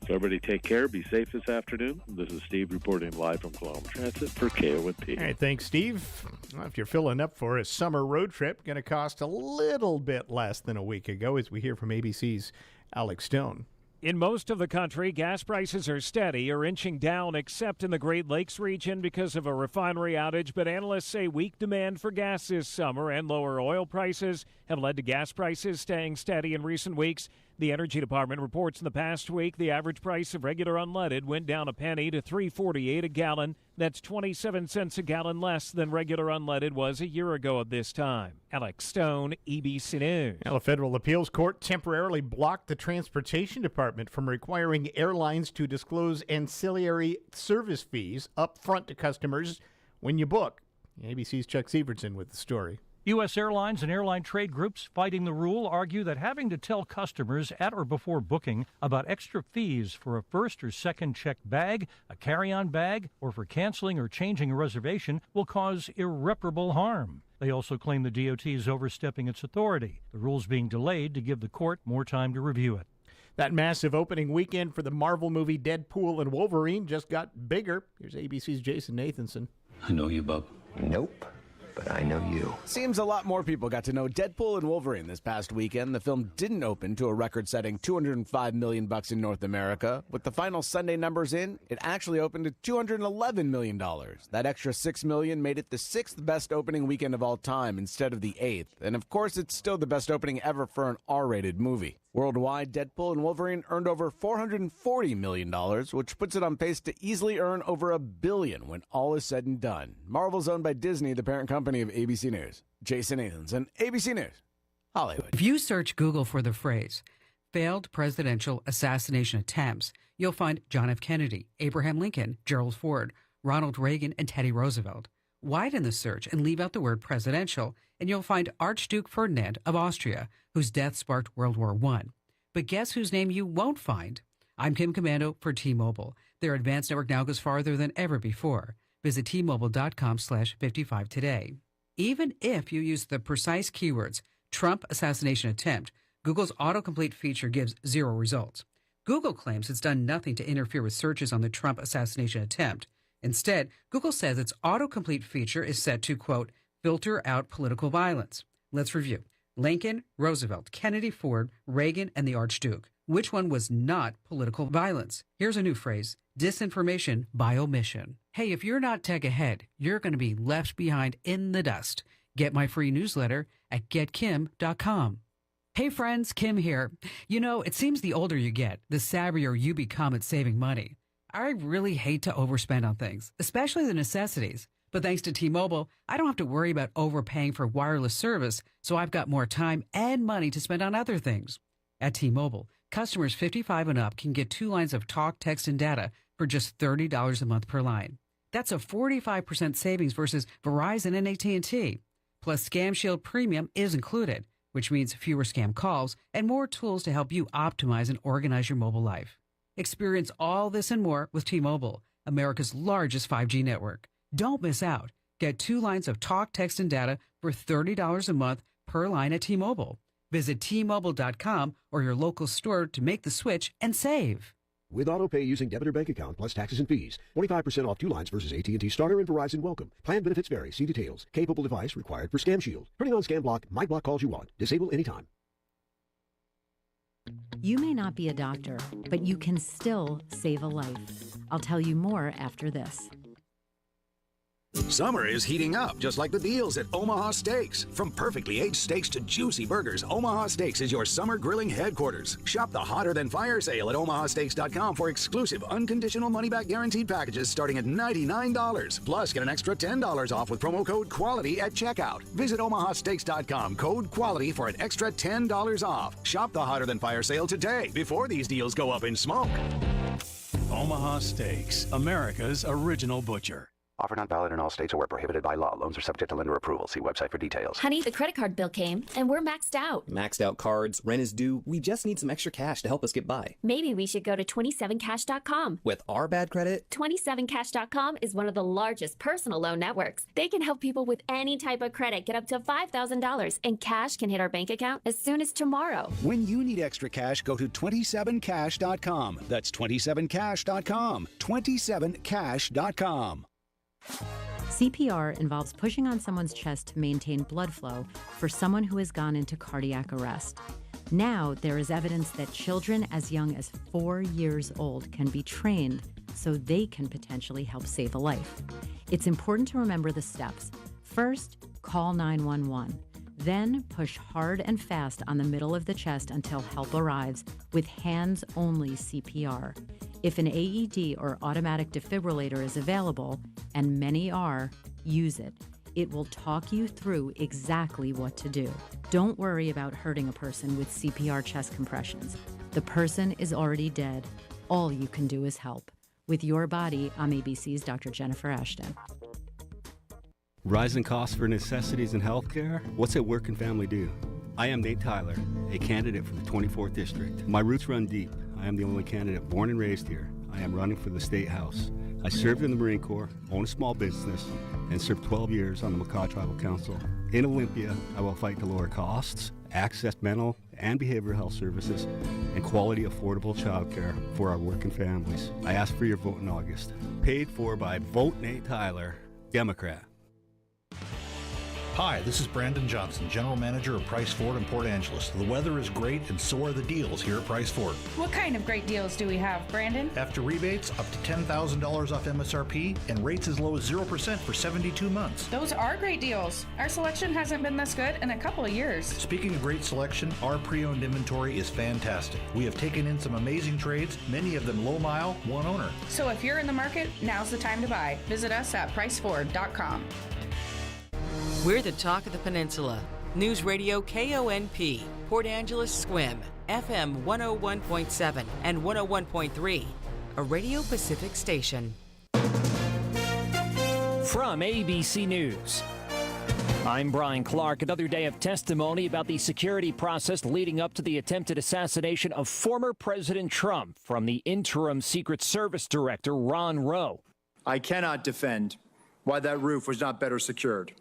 So everybody take care. Be safe this afternoon. This is Steve reporting live from Coloma Transit for KONP. All right, thanks, Steve. Well, if you're filling up for a summer road trip, going to cost a little bit less than a week ago, as we hear from ABC's Alex Stone. In most of the country, gas prices are steady or inching down, except in the Great Lakes region because of a refinery outage. But analysts say weak demand for gas this summer and lower oil prices have led to gas prices staying steady in recent weeks. The Energy Department reports in the past week the average price of regular unleaded went down a penny to $3.48 a gallon. That's 27 cents a gallon less than regular unleaded was a year ago at this time. Alex Stone, EBC News. Now, a federal appeals court temporarily blocked the Transportation Department from requiring airlines to disclose ancillary service fees up front to customers when you book. ABC's Chuck Sievertson with the story. U.S. airlines and airline trade groups fighting the rule argue that having to tell customers at or before booking about extra fees for a first or second checked bag, a carry-on bag, or for canceling or changing a reservation will cause irreparable harm. They also claim the DOT is overstepping its authority, the rules being delayed to give the court more time to review it. That massive opening weekend for the Marvel movie Deadpool and Wolverine just got bigger. Here's ABC's Jason Nathanson. I know you, bub. Nope. But I know you. Seems a lot more people got to know Deadpool and Wolverine this past weekend. The film didn't open to a record-setting $205 million in North America. With the final Sunday numbers in, it actually opened to $211 million. That extra $6 million made it the 6th best opening weekend of all time instead of the 8th. And of course, it's still the best opening ever for an R-rated movie. Worldwide, Deadpool and Wolverine earned over $440 million, which puts it on pace to easily earn over $1 billion when all is said and done. Marvel's owned by Disney, the parent company of ABC News. Jason Nathanson, ABC News, Hollywood. If you search Google for the phrase failed presidential assassination attempts, you'll find John F. Kennedy, Abraham Lincoln, Gerald Ford, Ronald Reagan, and Teddy Roosevelt. Widen the search and leave out the word presidential, and you'll find Archduke Ferdinand of Austria, whose death sparked World War I. But guess whose name you won't find? I'm Kim Commando for T-Mobile. Their advanced network now goes farther than ever before. Visit T-Mobile.com/55 today. Even if you use the precise keywords Trump assassination attempt, Google's autocomplete feature gives 0 results. Google claims it's done nothing to interfere with searches on the Trump assassination attempt. Instead, Google says its autocomplete feature is set to, quote, filter out political violence. Let's review. Lincoln, Roosevelt, Kennedy, Ford, Reagan, and the Archduke. Which one was not political violence? Here's a new phrase, disinformation by omission. Hey, if you're not tech ahead, you're going to be left behind in the dust. Get my free newsletter at getkim.com. Hey friends, Kim here. You know, it seems the older you get, the savvier you become at saving money. I really hate to overspend on things, especially the necessities. But thanks to T-Mobile, I don't have to worry about overpaying for wireless service, so I've got more time and money to spend on other things. At T-Mobile, customers 55 and up can get 2 lines of talk, text, and data for just $30 a month per line. That's a 45% savings versus Verizon and AT&T. Plus, Scam Shield Premium is included, which means fewer scam calls and more tools to help you optimize and organize your mobile life. Experience all this and more with T-Mobile, America's largest 5G network. Don't miss out. Get 2 lines of talk, text, and data for $30 a month per line at T-Mobile. Visit T-Mobile.com or your local store to make the switch and save. With AutoPay using debit or bank account plus taxes and fees. 25% off 2 lines versus AT&T Starter and Verizon Welcome. Plan benefits vary. See details. Capable device required for Scam Shield. Turning on Scam Block. My block calls you want. Disable anytime. You may not be a doctor, but you can still save a life. I'll tell you more after this. Summer is heating up, just like the deals at Omaha Steaks. From perfectly aged steaks to juicy burgers, Omaha Steaks is your summer grilling headquarters. Shop the Hotter Than Fire sale at omahasteaks.com for exclusive, unconditional money-back guaranteed packages starting at $99. Plus, get an extra $10 off with promo code QUALITY at checkout. Visit omahasteaks.com, code QUALITY for an extra $10 off. Shop the Hotter Than Fire sale today, before these deals go up in smoke. Omaha Steaks, America's original butcher. Offer not valid in all states or where prohibited by law. Loans are subject to lender approval. See website for details. Honey, the credit card bill came, and we're maxed out. Maxed out cards, rent is due. We just need some extra cash to help us get by. Maybe we should go to 27cash.com. With our bad credit? 27cash.com is one of the largest personal loan networks. They can help people with any type of credit get up to $5,000, and cash can hit our bank account as soon as tomorrow. When you need extra cash, go to 27cash.com. That's 27cash.com. 27cash.com. CPR involves pushing on someone's chest to maintain blood flow for someone who has gone into cardiac arrest. Now, there is evidence that children as young as 4 years old can be trained so they can potentially help save a life. It's important to remember the steps. First, call 911. Then, push hard and fast on the middle of the chest until help arrives with hands-only CPR. If an AED or automatic defibrillator is available, and many are, use it. It will talk you through exactly what to do. Don't worry about hurting a person with CPR chest compressions. The person is already dead. All you can do is help. With Your Body, I'm ABC's Dr. Jennifer Ashton. Rising costs for necessities in healthcare? What's a working family do? I am Nate Tyler, a candidate for the 24th District. My roots run deep. I am the only candidate born and raised here. I am running for the State House. I served in the Marine Corps, own a small business, and served 12 years on the Makah Tribal Council. In Olympia, I will fight to lower costs, access mental and behavioral health services, and quality, affordable childcare for our working families. I ask for your vote in August. Paid for by Vote Nate Tyler, Democrat. Hi, this is Brandon Johnson, General Manager of Price Ford in Port Angeles. The weather is great and so are the deals here at Price Ford. What kind of great deals do we have, Brandon? After rebates, up to $10,000 off MSRP and rates as low as 0% for 72 months. Those are great deals. Our selection hasn't been this good in a couple of years. Speaking of great selection, our pre-owned inventory is fantastic. We have taken in some amazing trades, many of them low mile, one owner. So if you're in the market, now's the time to buy. Visit us at priceford.com. We're the talk of the peninsula. Newsradio KONP, Port Angeles Squim, FM 101.7 and 101.3, a Radio Pacific station. From ABC News, I'm Brian Clark. Another day of testimony about the security process leading up to the attempted assassination of former President Trump from the interim Secret Service Director Ron Rowe. I cannot defend why that roof was not better secured.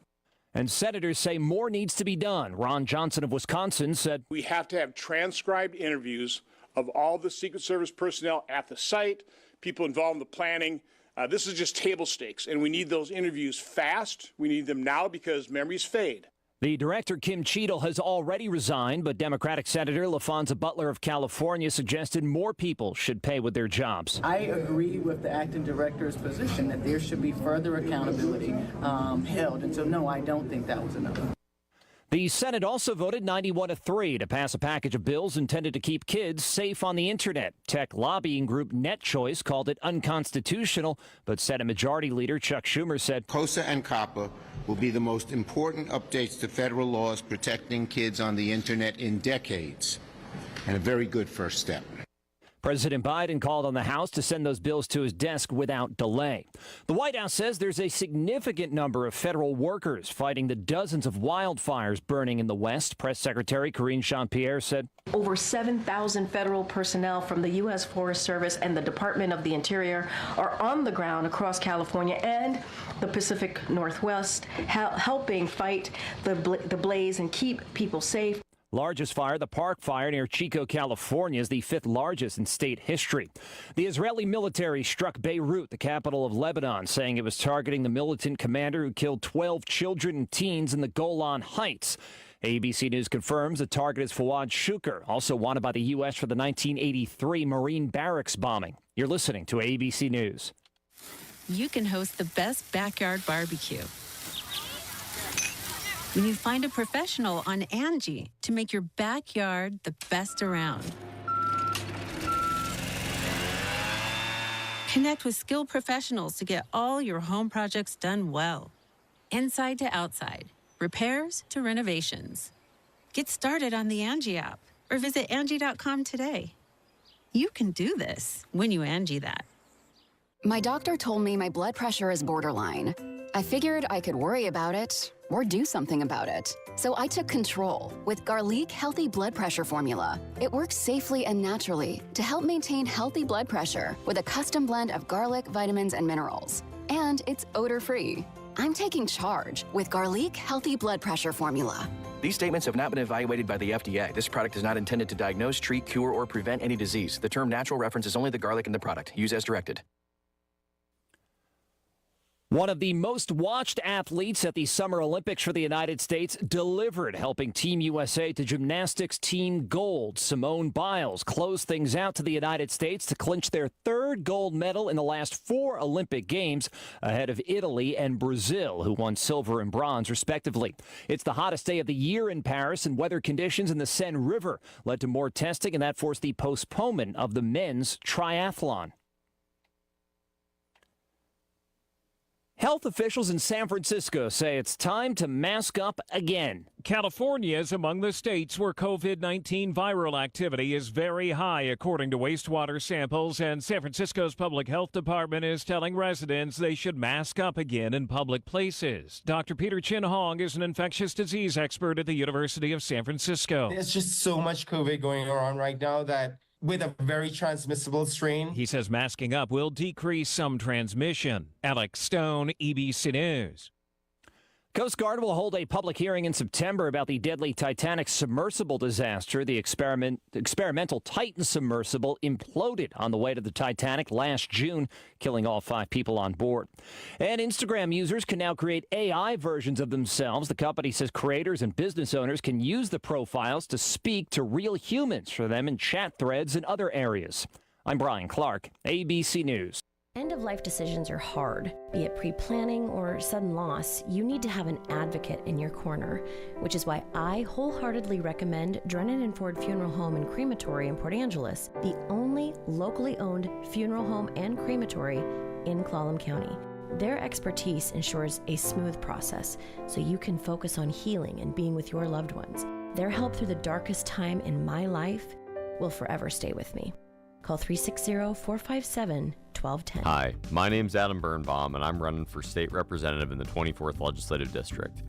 And senators say more needs to be done. Ron Johnson of Wisconsin said, "We have to have transcribed interviews of all the Secret Service personnel at the site, people involved in the planning. This is just table stakes, and we need those interviews fast. We need them now because memories fade." The director, Kim Cheadle, has already resigned, but Democratic Senator LaFonza Butler of California suggested more people should pay with their jobs. I agree with the acting director's position that there should be further accountability held. And so, no, I don't think that was enough. The Senate also voted 91-3 to pass a package of bills intended to keep kids safe on the internet. Tech lobbying group NetChoice called it unconstitutional, but Senate Majority Leader Chuck Schumer said COSA and COPPA will be the most important updates to federal laws protecting kids on the internet in decades, and a very good first step. President Biden called on the House to send those bills to his desk without delay. The White House says there's a significant number of federal workers fighting the dozens of wildfires burning in the West. Press Secretary Karine Jean-Pierre said over 7,000 federal personnel from the U.S. Forest Service and the Department of the Interior are on the ground across California and the Pacific Northwest, helping fight the blaze and keep people safe. Largest fire, the Park Fire near Chico, California, is the 5th largest in state history. The Israeli military struck Beirut, the capital of Lebanon, saying it was targeting the militant commander who killed 12 children and teens in the Golan Heights. ABC News confirms the target is Fawad Shukr, also wanted by the U.S. for the 1983 Marine barracks bombing. You're listening to ABC News. you can host the best backyard barbecue. When you find a professional on Angie to make your backyard the best around. Connect with skilled professionals to get all your home projects done well. Inside to outside, repairs to renovations. Get started on the Angie app or visit Angie.com today. You can do this when you Angie that. My doctor told me my blood pressure is borderline. I figured I could worry about it or do something about it. So I took control with Garlic Healthy Blood Pressure Formula. It works safely and naturally to help maintain healthy blood pressure with a custom blend of garlic, vitamins, and minerals. And it's odor-free. I'm taking charge with Garlic Healthy Blood Pressure Formula. These statements have not been evaluated by the FDA. This product is not intended to diagnose, treat, cure, or prevent any disease. The term natural references only the garlic in the product. Use as directed. One of the most watched athletes at the Summer Olympics for the United States delivered, helping Team USA to gymnastics team gold. Simone Biles closed things out to the United States to clinch their third gold medal in the last 4 Olympic Games, ahead of Italy and Brazil, who won silver and bronze, respectively. It's the hottest day of the year in Paris, and weather conditions in the Seine River led to more testing, and that forced the postponement of the men's triathlon. Health officials in San Francisco say it's time to mask up again. California is among the states where COVID-19 viral activity is very high, according to wastewater samples, and San Francisco's public health department is telling residents they should mask up again in public places. Dr. Peter Chin Hong is an infectious disease expert at the University of San Francisco. There's just so much COVID going on right now that with a very transmissible strain. He says masking up will decrease some transmission. Alex Stone, EBC News. Coast Guard will hold a public hearing in September about the deadly Titanic submersible disaster. The experimental Titan submersible imploded on the way to the Titanic last June, killing all 5 people on board. And Instagram users can now create AI versions of themselves. The company says creators and business owners can use the profiles to speak to real humans for them in chat threads and other areas. I'm Brian Clark, ABC News. End-of-life decisions are hard. Be it pre-planning or sudden loss, you need to have an advocate in your corner, which is why I wholeheartedly recommend Drennan and Ford Funeral Home and Crematory in Port Angeles, the only locally owned funeral home and crematory in Clallam County. Their expertise ensures a smooth process, so you can focus on healing and being with your loved ones. Their help through the darkest time in my life will forever stay with me. Call 360-457-1210. Hi, my name's Adam Birnbaum, and I'm running for state representative in the 24th Legislative District.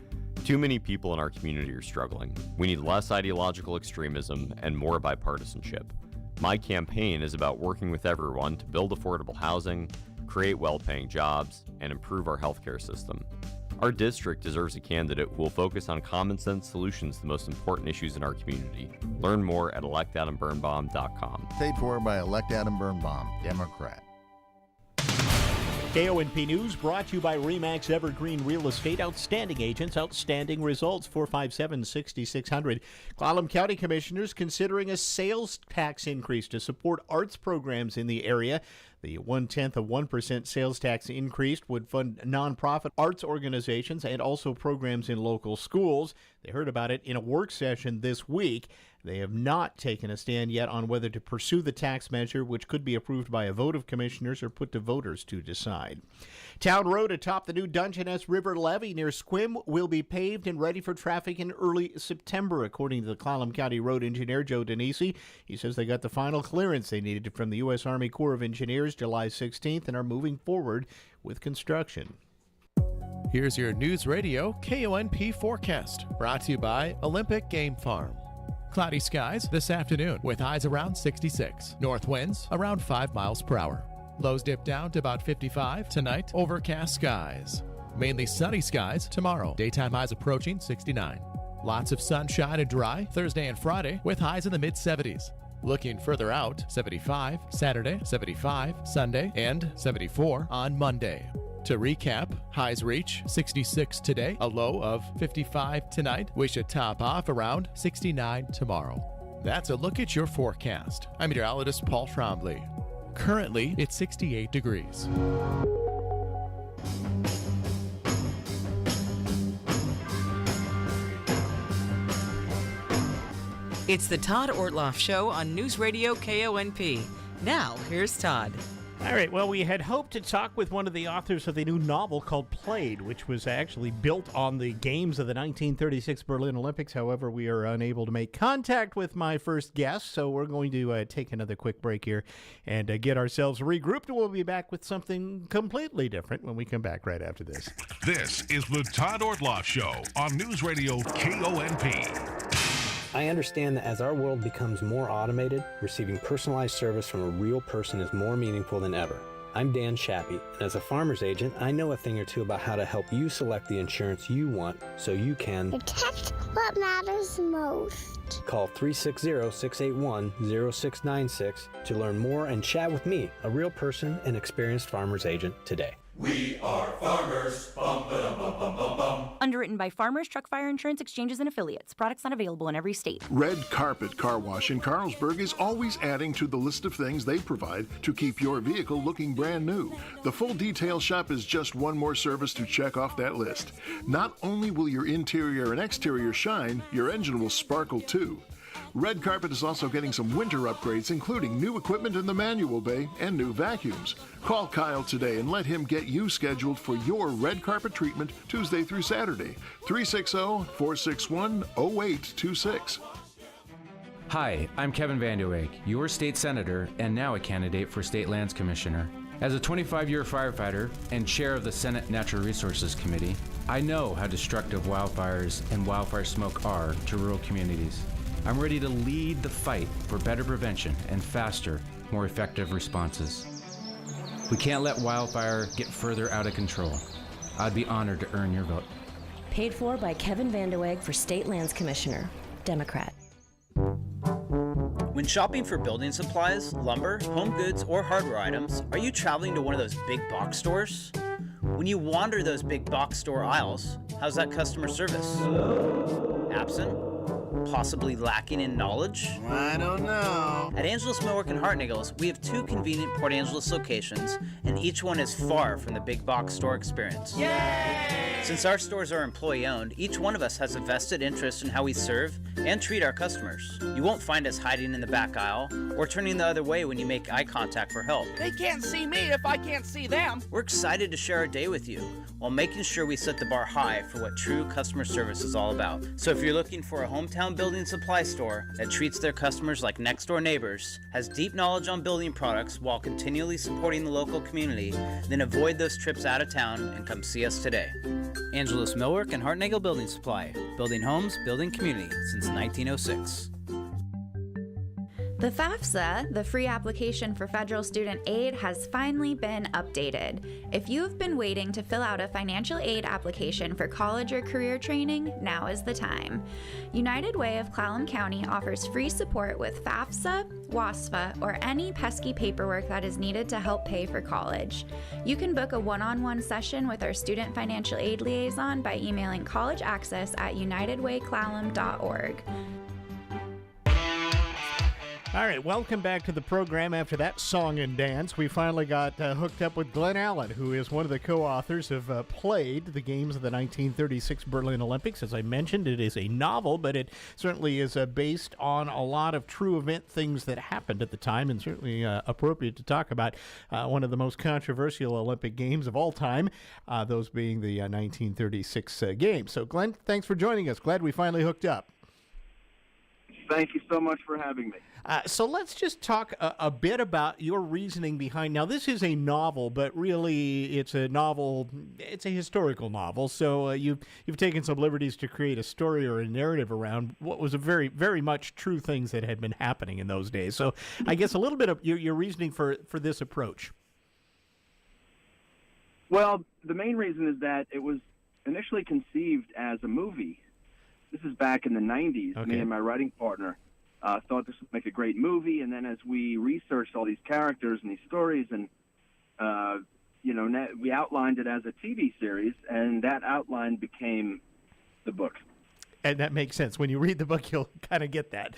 Too many people in our community are struggling. We need less ideological extremism and more bipartisanship. My campaign is about working with everyone to build affordable housing, create well-paying jobs, and improve our healthcare system. Our district deserves a candidate who will focus on common-sense solutions to the most important issues in our community. Learn more at electadambirnbaum.com. Paid for by Elect Adam Birnbaum, Democrat. KONP News brought to you by RE/MAX Evergreen Real Estate. Outstanding agents, outstanding results. 457-6600. Clallam County Commissioners considering a sales tax increase to support arts programs in the area. The 0.1% sales tax increase would fund nonprofit arts organizations and also programs in local schools. They heard about it in a work session this week. They have not taken a stand yet on whether to pursue the tax measure, which could be approved by a vote of commissioners or put to voters to decide. Town Road atop the new Dungeness River levee near Sequim will be paved and ready for traffic in early September, according to the Clallam County Road Engineer Joe Denisi. He says they got the final clearance they needed from the U.S. Army Corps of Engineers July 16th and are moving forward with construction. Here's your News Radio KONP forecast, brought to you by Olympic Game Farm. Cloudy skies this afternoon with highs around 66. North winds around 5 miles per hour. Lows dip down to about 55. Tonight, overcast skies. Mainly sunny skies tomorrow. Daytime highs approaching 69. Lots of sunshine and dry Thursday and Friday with highs in the mid-70s. Looking further out, 75 Saturday, 75 Sunday, and 74 on Monday. To recap, highs reach 66 today, a low of 55 tonight. We should top off around 69 tomorrow. That's a look at your forecast. I'm meteorologist Paul Trombley. Currently, it's 68 degrees. It's the Todd Ortloff Show on News Radio KONP. Now, here's Todd. All right, well, we had hoped to talk with one of the authors of the new novel called Played, which was actually built on the games of the 1936 Berlin Olympics. However, we are unable to make contact with my first guest, so we're going to take another quick break here and get ourselves regrouped. We'll be back with something completely different when we come back right after this. This is the Todd Ortloff Show on News Radio KONP. I understand that as our world becomes more automated, receiving personalized service from a real person is more meaningful than ever. I'm Dan Shappy, and as a farmer's agent, I know a thing or two about how to help you select the insurance you want so you can protect what matters most. Call 360-681-0696 to learn more and chat with me, a real person and experienced farmer's agent, today. We are farmers. Bum, ba-dum, bum, bum, bum, bum. Underwritten by Farmers Truck Fire Insurance Exchanges and Affiliates. Products not available in every state. Red Carpet Car Wash in Carlsberg is always adding to the list of things they provide to keep your vehicle looking brand new. The full detail shop is just one more service to check off that list. Not only will your interior and exterior shine, your engine will sparkle too. Red Carpet is also getting some winter upgrades, including new equipment in the manual bay and new vacuums. Call Kyle today and let him get you scheduled for your red carpet treatment Tuesday through Saturday. 360-461-0826. Hi, I'm Kevin Vanderweg, your state senator and now a candidate for state lands commissioner. As a 25-year firefighter and chair of the Senate Natural Resources Committee, I know how destructive wildfires and wildfire smoke are to rural communities. I'm ready to lead the fight for better prevention and faster, more effective responses. We can't let wildfire get further out of control. I'd be honored to earn your vote. Paid for by Kevin Vanderweg for State Lands Commissioner, Democrat. When shopping for building supplies, lumber, home goods, or hardware items, are you traveling to one of those big box stores? When you wander those big box store aisles, how's that customer service? Absent? Possibly lacking in knowledge? I don't know. At Angelus Millwork and Hartnagel's, we have 2 convenient Port Angeles locations, and each one is far from the big box store experience. Yay! Since our stores are employee-owned, each one of us has a vested interest in how we serve and treat our customers. You won't find us hiding in the back aisle or turning the other way when you make eye contact for help. They can't see me if I can't see them. We're excited to share our day with you while making sure we set the bar high for what true customer service is all about. So if you're looking for a hometown building supply store that treats their customers like next-door neighbors, has deep knowledge on building products while continually supporting the local community, then avoid those trips out of town and come see us today. Angelus Millwork and Hartnagel Building Supply. Building homes, building community since 1906. The FAFSA, the free application for federal student aid, has finally been updated. If you have been waiting to fill out a financial aid application for college or career training, now is the time. United Way of Clallam County offers free support with FAFSA, WASFA, or any pesky paperwork that is needed to help pay for college. You can book a one-on-one session with our student financial aid liaison by emailing collegeaccess@unitedwayclallam.org. All right, welcome back to the program. After that song and dance, we finally got hooked up with Glenn Allen, who is one of the co-authors of Played, the games of the 1936 Berlin Olympics. As I mentioned, it is a novel, but it certainly is based on a lot of true event things that happened at the time, and certainly appropriate to talk about one of the most controversial Olympic games of all time, those being the 1936 games. So, Glenn, thanks for joining us. Glad we finally hooked up. Thank you so much for having me. So let's just talk a bit about your reasoning behind. Now, this is a novel, but really it's a novel. It's a historical novel. So you've taken some liberties to create a story or a narrative around what was a very, very much true things that had been happening in those days. So I guess a little bit of your reasoning for this approach. Well, the main reason is that it was initially conceived as a movie. This is back in the 90s. Okay. Me and my writing partner thought this would make a great movie, and then as we researched all these characters and these stories, and we outlined it as a TV series, and that outline became the book. And that makes sense. When you read the book, you'll kind of get that.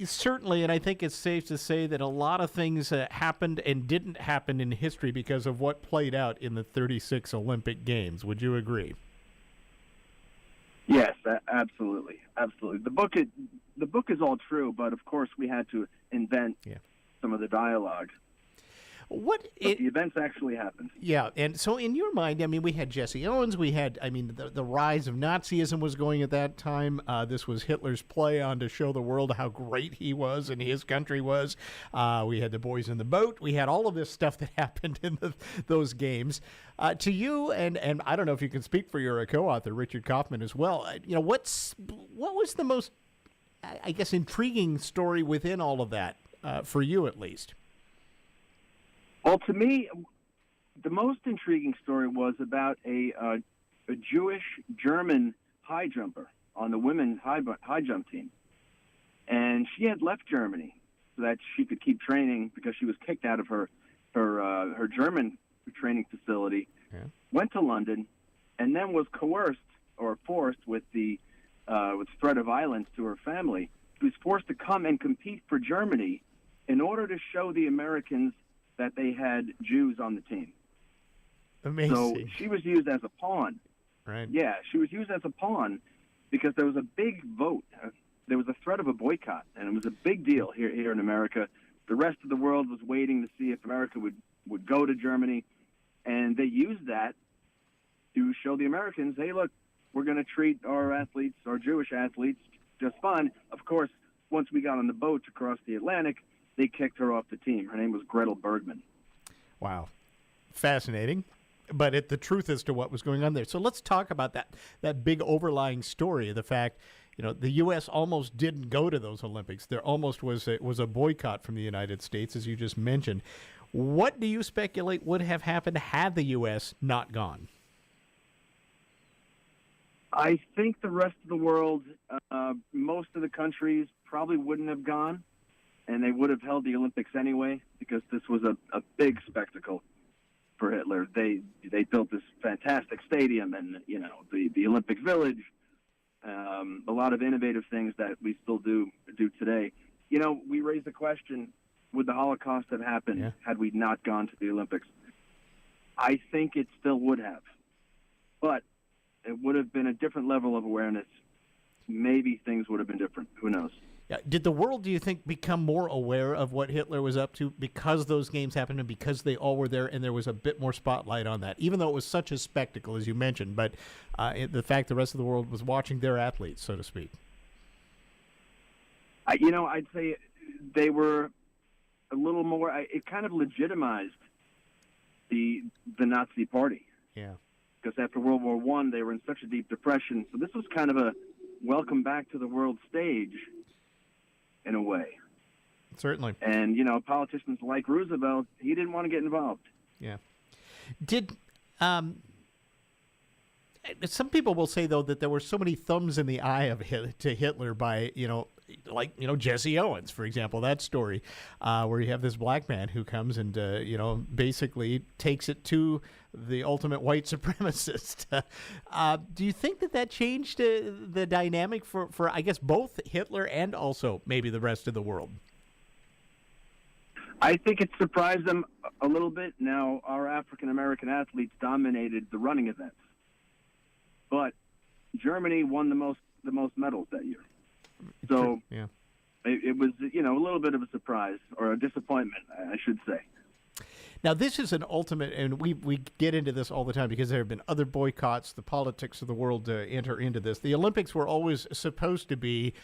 Certainly, and I think it's safe to say that a lot of things happened and didn't happen in history because of what played out in the 36 Olympic Games. Would you agree? Yes, absolutely. The book is all true, but of course we had to invent some of the dialogue. But the events actually happened. Yeah, and so in your mind, I mean, we had Jesse Owens, we had, I mean, the rise of Nazism was going at that time. This was Hitler's play on to show the world how great he was and his country was. We had the boys in the boat. We had all of this stuff that happened in those games. To you, and I don't know if you can speak for your co-author, Richard Kaufman, as well, what was the most, I guess, intriguing story within all of that, for you at least? Well, to me, the most intriguing story was about a Jewish-German high jumper on the women's high jump team. And she had left Germany so that she could keep training because she was kicked out of her German training facility, went to London, and then was coerced or forced with threat of violence to her family. She was forced to come and compete for Germany in order to show the Americans that they had Jews on the team. Amazing. So she was used as a pawn. Right. Yeah, she was used as a pawn because there was a big vote. There was a threat of a boycott, and it was a big deal here in America. The rest of the world was waiting to see if America would go to Germany, and they used that to show the Americans, hey, look, we're going to treat our athletes, our Jewish athletes, just fine. Of course, once we got on the boat to cross the Atlantic, they kicked her off the team. Her name was Gretel Bergman. Wow. Fascinating. But the truth as to what was going on there. So let's talk about that big overlying story of the fact, the U.S. almost didn't go to those Olympics. There almost was a boycott from the United States, as you just mentioned. What do you speculate would have happened had the U.S. not gone? I think the rest of the world, most of the countries probably wouldn't have gone. And they would have held the Olympics anyway because this was a big spectacle for Hitler. They built this fantastic stadium and the Olympic Village, a lot of innovative things that we still do today. We raised the question: would the Holocaust have happened had we not gone to the Olympics? I think it still would have, but it would have been a different level of awareness. Maybe things would have been different. Who knows? Did the world, do you think, become more aware of what Hitler was up to because those games happened and because they all were there and there was a bit more spotlight on that, even though it was such a spectacle, as you mentioned, but the fact the rest of the world was watching their athletes, so to speak? I'd say they were a little more, it kind of legitimized the Nazi party. Yeah. Because after World War I, they were in such a deep depression. So this was kind of a welcome back to the world stage. In a way. Certainly. And, politicians like Roosevelt, he didn't want to get involved. Yeah. Did some people will say, though, that there were so many thumbs in the eye to Hitler by, Jesse Owens, for example, that story, where you have this black man who comes and, basically takes it to the ultimate white supremacist. Do you think that changed the dynamic for, I guess, both Hitler and also maybe the rest of the world? I think it surprised them a little bit. Now, our African-American athletes dominated the running events. But Germany won the most medals that year. So it was, a little bit of a surprise or a disappointment, I should say. Now, this is an ultimate, and we get into this all the time because there have been other boycotts. The politics of the world enter into this. The Olympics were always supposed to be,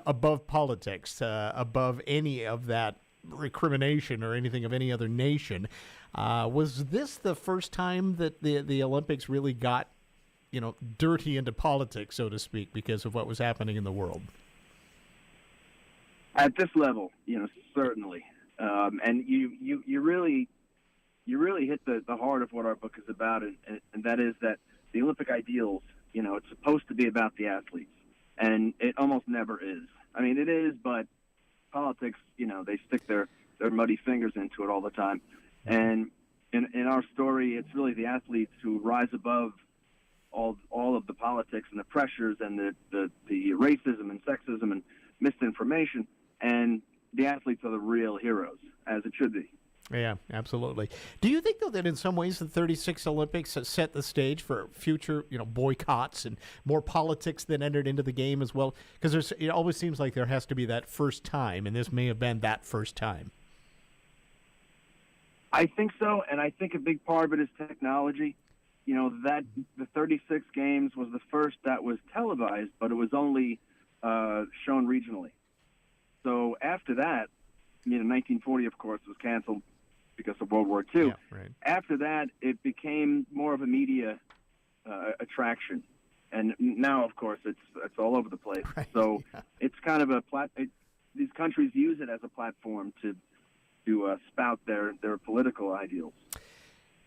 above politics, above any of that recrimination or anything of any other nation. Was this the first time that the Olympics really got, dirty into politics, so to speak, because of what was happening in the world? At this level, certainly. And you really hit the heart of what our book is about, and that is that the Olympic ideals, it's supposed to be about the athletes, and it almost never is. I mean, it is, but politics, they stick their muddy fingers into it all the time. And in our story, it's really the athletes who rise above all of the politics and the pressures and the racism and sexism and misinformation, and the athletes are the real heroes, as it should be. Yeah, absolutely. Do you think, though, that in some ways the 36 Olympics set the stage for future, boycotts and more politics that entered into the game as well? Because it always seems like there has to be that first time, and this may have been that first time. I think so, and I think a big part of it is technology. That the 36 games was the first that was televised, but it was only shown regionally. So after that, 1940, of course, was canceled because of World War II. Yeah, right. After that, it became more of a media attraction, and now, of course, it's all over the place. Right. So it's kind of these countries use it as a platform to spout their political ideals.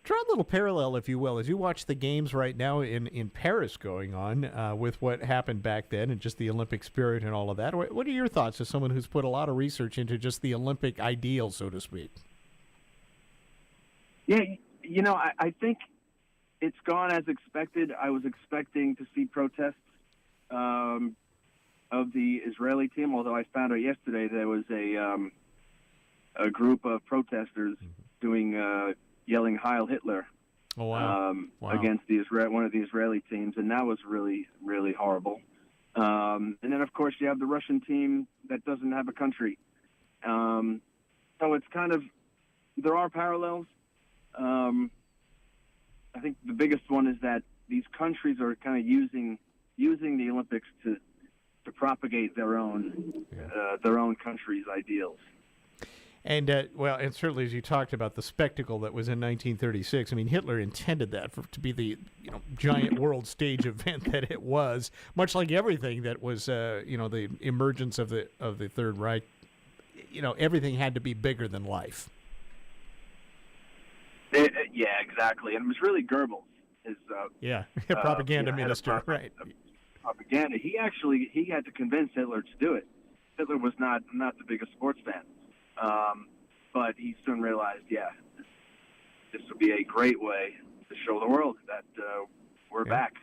Draw a little parallel, if you will, as you watch the games right now in Paris going on with what happened back then and just the Olympic spirit and all of that. What are your thoughts as someone who's put a lot of research into just the Olympic ideal, so to speak? Yeah, I think it's gone as expected. I was expecting to see protests of the Israeli team, although I found out yesterday there was a group of protesters doing yelling Heil Hitler against one of the Israeli teams, and that was really, really horrible. And then, of course, you have the Russian team that doesn't have a country. So it's kind of, there are parallels. I think the biggest one is that these countries are kind of using the Olympics to propagate their own country's ideals. And, and certainly as you talked about the spectacle that was in 1936, I mean, Hitler intended that to be the giant world stage event that it was, much like everything that was, the emergence of the Third Reich. Everything had to be bigger than life. Yeah, exactly. And it was really Goebbels, his propaganda minister, right? Propaganda. He had to convince Hitler to do it. Hitler was not the biggest sports fan. But he soon realized, this would be a great way to show the world that we're back.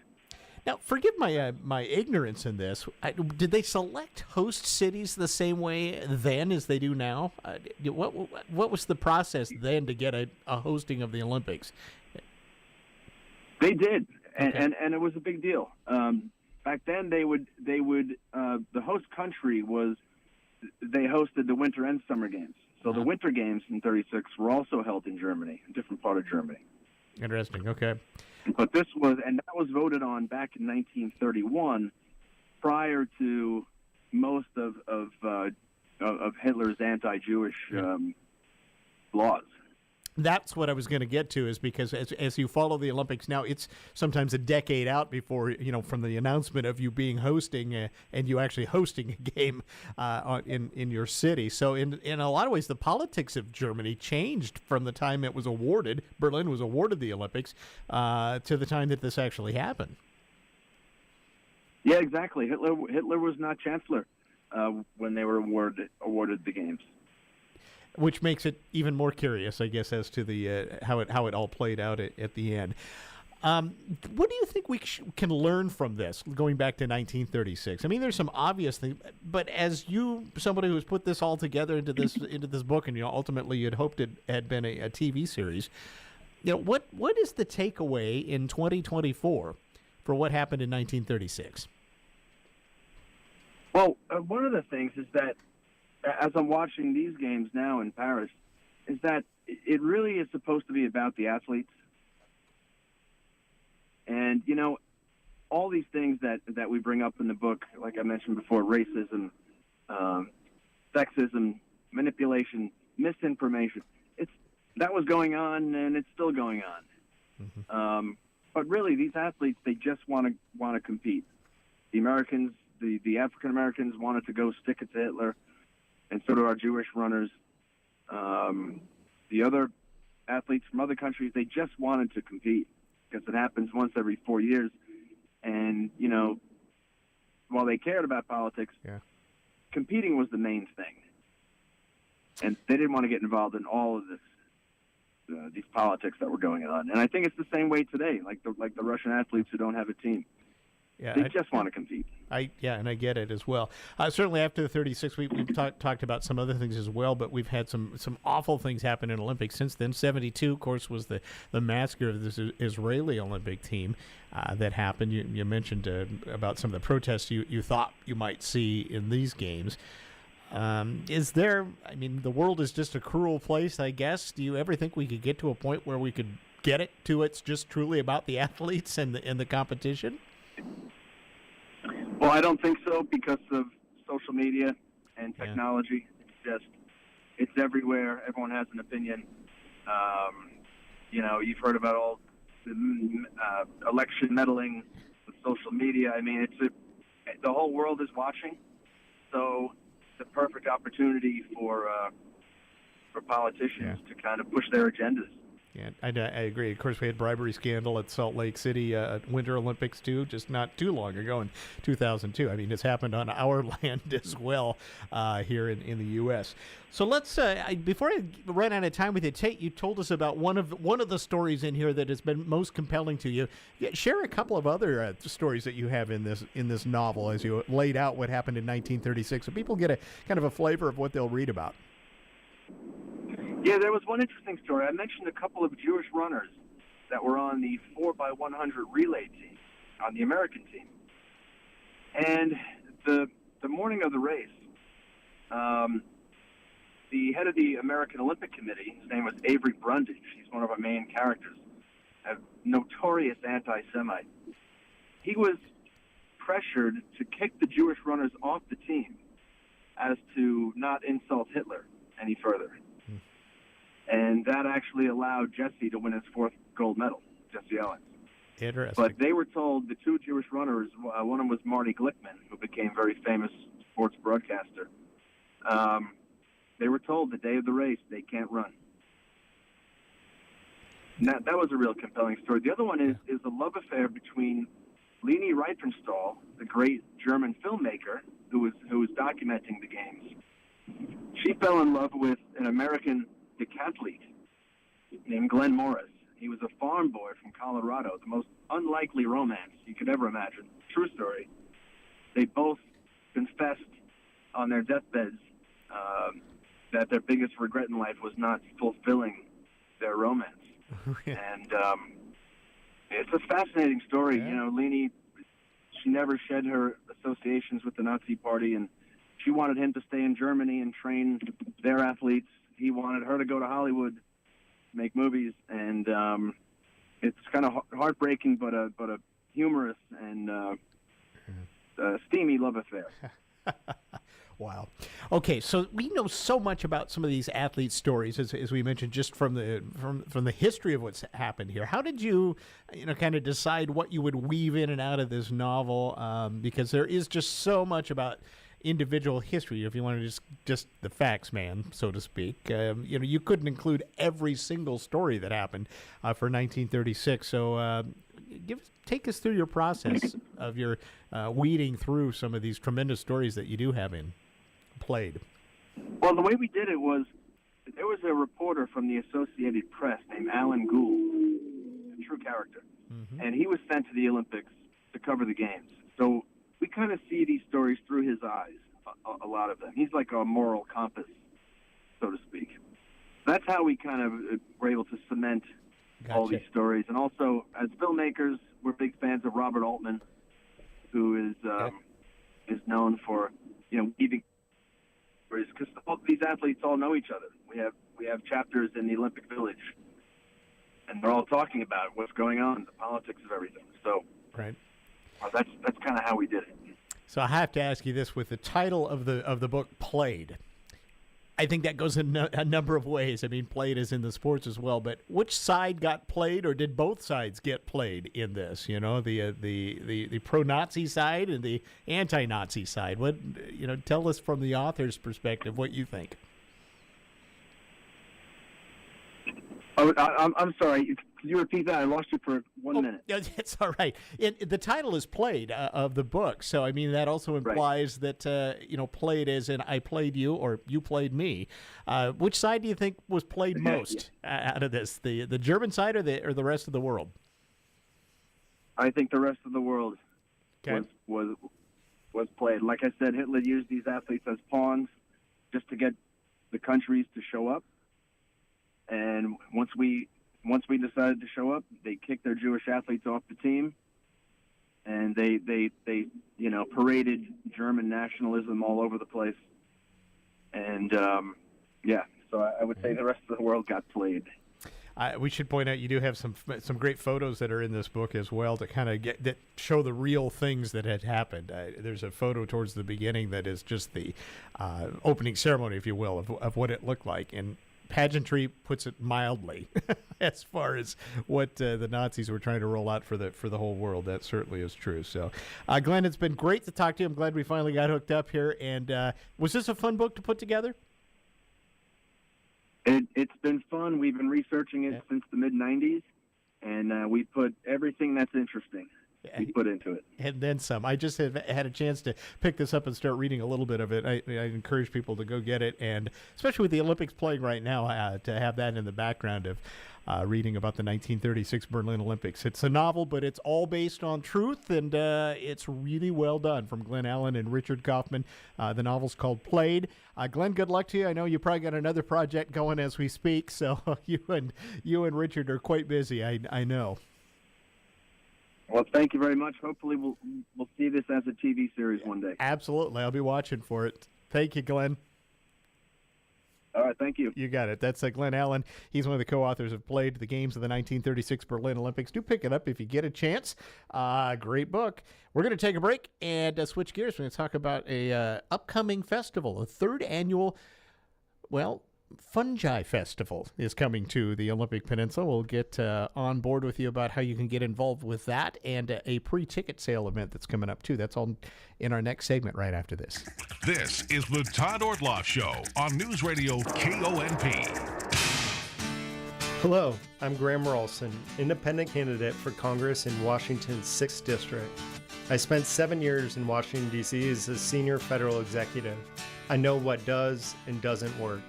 Now, forgive my ignorance in this. Did they select host cities the same way then as they do now? What was the process then to get a hosting of the Olympics? They did, and it was a big deal. Back then, they would the host country was. They hosted the Winter and Summer Games. So the Winter Games in 36 were also held in Germany, a different part of Germany. Interesting. Okay. But that was voted on back in 1931, prior to most of Hitler's anti-Jewish laws. That's what I was going to get to, is because as you follow the Olympics now, it's sometimes a decade out before, from the announcement of you being hosting and you actually hosting a game in your city. So in a lot of ways, the politics of Germany changed from the time it was awarded, Berlin was awarded the Olympics, to the time that this actually happened. Yeah, exactly. Hitler was not chancellor when they were awarded the games. Which makes it even more curious, I guess, as to the how it all played out at the end. What do you think we can learn from this, going back to 1936? I mean, there's some obvious things, but as somebody who's put this all together into this book, and ultimately you'd hoped it had been a TV series, what is the takeaway in 2024 for what happened in 1936? Well, one of the things is that, as I'm watching these games now in Paris, is that it really is supposed to be about the athletes. And, all these things that we bring up in the book, like I mentioned before, racism, sexism, manipulation, misinformation, that was going on, and it's still going on. Mm-hmm. But really, these athletes, they just want to compete. The Americans, the African Americans wanted to go stick it to Hitler, and so do our Jewish runners. The other athletes from other countries, they just wanted to compete because it happens once every 4 years. And, while they cared about politics, competing was the main thing. And they didn't want to get involved in all of these politics that were going on. And I think it's the same way today, like the Russian athletes who don't have a team. Yeah, They just want to compete. And I get it as well. Certainly after the 36 week, we've talked about some other things as well, but we've had some awful things happen in Olympics since then. 72, of course, was the massacre of this Israeli Olympic team that happened. You mentioned about some of the protests you thought you might see in these games. The world is just a cruel place, I guess. Do you ever think we could get to a point where we could get it to it's just truly about the athletes and the competition? Well, I don't think so because of social media and technology. It's everywhere. Everyone has an opinion. You've heard about all the election meddling with social media. I mean, the whole world is watching. So it's a perfect opportunity for politicians to kind of push their agendas. Yeah, I agree. Of course, we had bribery scandal at Salt Lake City Winter Olympics, too, just not too long ago in 2002. I mean, it's happened on our land as well here in the U.S. So let's, before I run out of time with you, Tate, you told us about one of the stories in here that has been most compelling to you. Share a couple of other stories that you have in this novel as you laid out what happened in 1936, so people get a kind of a flavor of what they'll read about. Yeah, there was one interesting story. I mentioned a couple of Jewish runners that were on the 4x100 relay team, on the American team. And the morning of the race, the head of the American Olympic Committee, his name was Avery Brundage, he's one of our main characters, a notorious anti-Semite. He was pressured to kick the Jewish runners off the team as to not insult Hitler any further. And that actually allowed Jesse to win his fourth gold medal, Jesse Owens. Interesting. But they were told, the two Jewish runners, one of them was Marty Glickman, who became a very famous sports broadcaster. They were told the day of the race they can't run. And that was a real compelling story. The other one is a love affair between Leni Riefenstahl, the great German filmmaker who was documenting the games. She fell in love with an American decathlete named Glenn Morris. He was a farm boy from Colorado, the most unlikely romance you could ever imagine. True story. They both confessed on their deathbeds that their biggest regret in life was not fulfilling their romance. And it's a fascinating story. Yeah. You know, Leni, she never shed her associations with the Nazi Party, and she wanted him to stay in Germany and train their athletes. He wanted her to go to Hollywood, make movies, and it's kind of heartbreaking, but a humorous and steamy love affair. Wow. Okay, so we know so much about some of these athlete stories, as we mentioned, just from the history of what's happened here. How did you kind of decide what you would weave in and out of this novel? Because there is just so much about individual history. If you want to just the facts, man, so to speak, you couldn't include every single story that happened for 1936. So take us through your process of your weeding through some of these tremendous stories that you do have played. Well, the way we did it was there was a reporter from the Associated Press named Alan Gould, a true character, and he was sent to the Olympics to cover the games. So we kind of see these stories through his eyes, a lot of them. He's like a moral compass, so to speak. That's how we kind of were able to cement all these stories. And also, as filmmakers, we're big fans of Robert Altman, who is known for, weaving stories, because these athletes all know each other. We have chapters in the Olympic Village, and they're all talking about what's going on, the politics of everything. So right. That's kind of how we did it. So I have to ask you this: with the title of the book, "Played," I think that goes in a number of ways. I mean, played is in the sports as well, but which side got played, or did both sides get played in this? The pro-Nazi side and the anti-Nazi side. What tell us from the author's perspective what you think. Oh, I'm sorry. Could you repeat that? I lost you for 1 minute. It's all right. The title is "Played" of the book, so I mean that also implies that played as in I played you or you played me. Which side do you think was played most out of this? The German side or the rest of the world? I think the rest of the world. was played. Like I said, Hitler used these athletes as pawns just to get the countries to show up. And once we decided to show up, they kicked their Jewish athletes off the team, and they paraded German nationalism all over the place. And so I would say the rest of the world got played. We should point out you do have some great photos that are in this book as well to kind of that show the real things that had happened. There's a photo towards the beginning that is just the opening ceremony, if you will, of what it looked like. And pageantry puts it mildly as far as what the Nazis were trying to roll out for the whole world. That certainly is true. So, Glenn, it's been great to talk to you. I'm glad we finally got hooked up here. And was this a fun book to put together? It's been fun. We've been researching it since the mid-'90s, and we put everything that's interesting we put into it. And then some. I just had a chance to pick this up and start reading a little bit of it. I encourage people to go get it, and especially with the Olympics playing right now, to have that in the background of reading about the 1936 Berlin Olympics. It's a novel, but it's all based on truth, and it's really well done from Glenn Allen and Richard Kaufman. The novel's called Played. Glenn, good luck to you. I know you probably got another project going as we speak, so you and Richard are quite busy, I know. Well, thank you very much. Hopefully we'll see this as a TV series one day. Absolutely. I'll be watching for it. Thank you, Glenn. All right, thank you. You got it. That's Glenn Allen. He's one of the co-authors of Played, the Games of the 1936 Berlin Olympics. Do pick it up if you get a chance. Great book. We're going to take a break and switch gears. We're going to talk about a upcoming festival, a third annual, Fungi Festival is coming to the Olympic Peninsula. We'll get on board with you about how you can get involved with that and a pre-ticket sale event that's coming up, too. That's all in our next segment right after this. This is the Todd Ortloff Show on Newsradio KONP. Hello, I'm Graham Ralston, independent candidate for Congress in Washington's 6th District. I spent 7 years in Washington, D.C. as a senior federal executive. I know what does and doesn't work.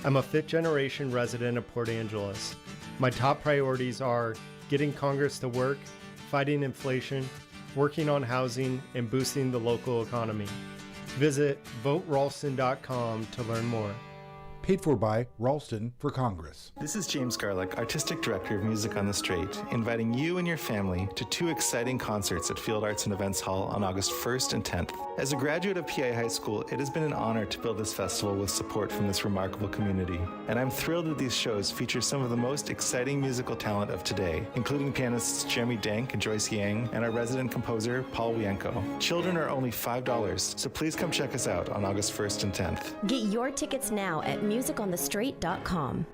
I'm a fifth-generation resident of Port Angeles. My top priorities are getting Congress to work, fighting inflation, working on housing, and boosting the local economy. Visit voteralston.com to learn more. Paid for by Ralston for Congress. This is James Garlick, Artistic Director of Music on the Straight, inviting you and your family to 2 exciting concerts at Field Arts and Events Hall on August 1st and 10th. As a graduate of PA High School, it has been an honor to build this festival with support from this remarkable community. And I'm thrilled that these shows feature some of the most exciting musical talent of today, including pianists Jeremy Dank and Joyce Yang, and our resident composer, Paul Wienko. Children are only $5, so please come check us out on August 1st and 10th. Get your tickets now at musiconthestraight.com.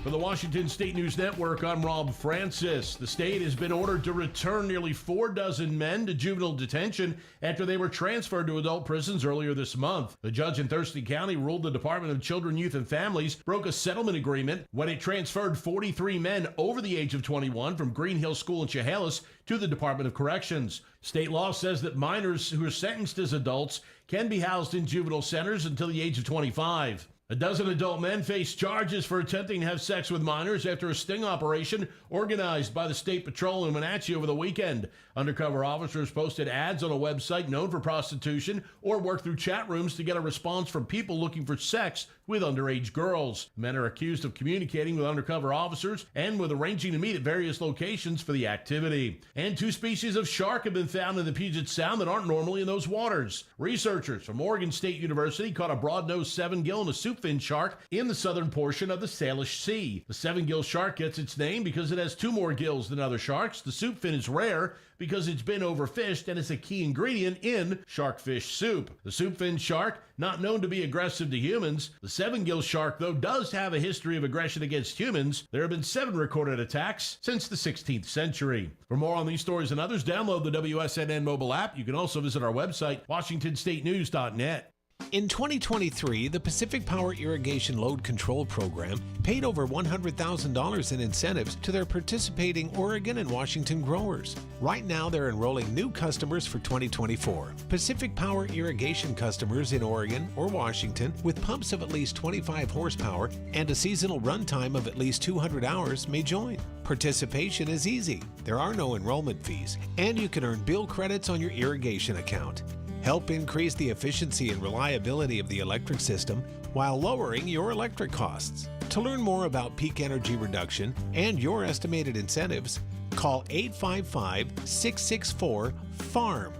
For the Washington State News Network, I'm Rob Francis. The state has been ordered to return nearly 4 dozen men to juvenile detention after they were transferred to adult prisons earlier this month. The judge in Thurston County ruled the Department of Children, Youth, and Families broke a settlement agreement when it transferred 43 men over the age of 21 from Green Hill School in Chehalis to the Department of Corrections. State law says that minors who are sentenced as adults can be housed in juvenile centers until the age of 25. A dozen adult men face charges for attempting to have sex with minors after a sting operation organized by the State Patrol in Wenatchee over the weekend. Undercover officers posted ads on a website known for prostitution or worked through chat rooms to get a response from people looking for sex with underage girls. Men are accused of communicating with undercover officers and with arranging to meet at various locations for the activity. And 2 species of shark have been found in the Puget Sound that aren't normally in those waters. Researchers from Oregon State University caught a broad-nosed 7-gill and a soupfin shark in the southern portion of the Salish Sea. The 7-gill shark gets its name because it has 2 more gills than other sharks. The soupfin is rare because it's been overfished and is a key ingredient in sharkfish soup. The soupfin shark, not known to be aggressive to humans. The 7-gill shark, though, does have a history of aggression against humans. There have been 7 recorded attacks since the 16th century. For more on these stories and others, download the WSNN mobile app. You can also visit our website, WashingtonStateNews.net. In 2023, the Pacific Power Irrigation Load Control Program paid over $100,000 in incentives to their participating Oregon and Washington growers. Right now, they're enrolling new customers for 2024. Pacific Power Irrigation customers in Oregon or Washington with pumps of at least 25 horsepower and a seasonal runtime of at least 200 hours may join. Participation is easy. There are no enrollment fees, and you can earn bill credits on your irrigation account. Help increase the efficiency and reliability of the electric system while lowering your electric costs. To learn more about peak energy reduction and your estimated incentives, call 855-664-FARM.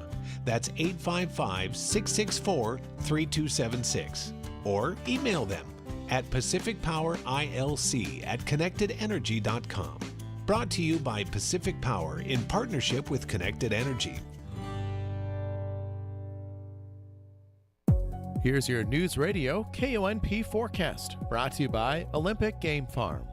That's 855-664-3276. Or email them at pacificpowerilc@connectedenergy.com. Brought to you by Pacific Power in partnership with Connected Energy. Here's your News Radio KONP forecast, brought to you by Olympic Game Farm.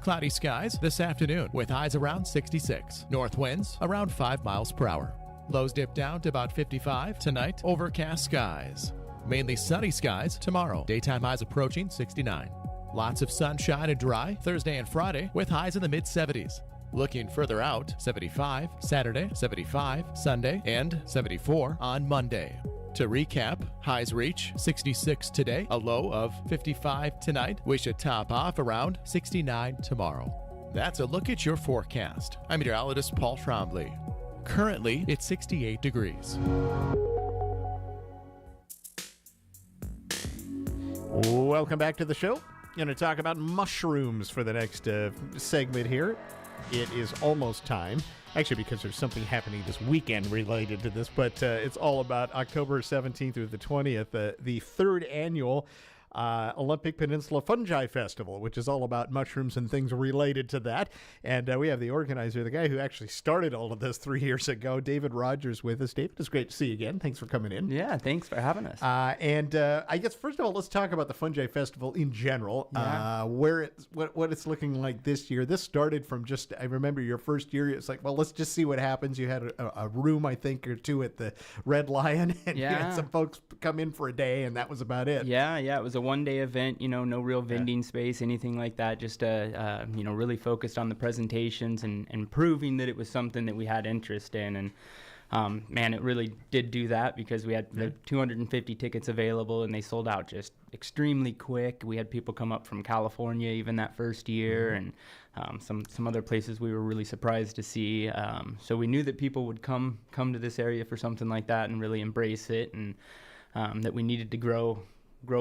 Cloudy skies this afternoon with highs around 66. North winds around 5 miles per hour. Lows dip down to about 55. Tonight, overcast skies. Mainly sunny skies tomorrow. Daytime highs approaching 69. Lots of sunshine and dry Thursday and Friday with highs in the mid-70s. Looking further out, 75 Saturday, 75 Sunday, and 74 on Monday. To recap, highs reach 66 today, a low of 55 tonight. We should top off around 69 tomorrow. That's a look at your forecast. I'm meteorologist Paul Trombley. Currently, it's 68 degrees. Welcome back to the show. Going to talk about mushrooms for the next segment here. It is almost time. Actually, because there's something happening this weekend related to this, but it's all about October 17th through the 20th, the third annual Olympic Peninsula Fungi Festival, which is all about mushrooms and things related to that. And we have the organizer, the guy who actually started all of this 3 years ago, David Rogers, with us. David, it's great to see you again. Thanks for coming in. Yeah, thanks for having us. And I guess, first of all, let's talk about the Fungi Festival in general, what it's looking like this year. This started from just, I remember your first year, it's like, well, let's just see what happens. You had a room, I think, or two at the Red Lion, and you had some folks come in for a day, and that was about it. Yeah, it was a one-day event, no real vending space, anything like that, just really focused on the presentations and proving that it was something that we had interest in. And man, it really did do that, because we had 250 tickets available and they sold out just extremely quick. We had people come up from California even that first year, and some other places we were really surprised to see. So we knew that people would come to this area for something like that and really embrace it, and that we needed to grow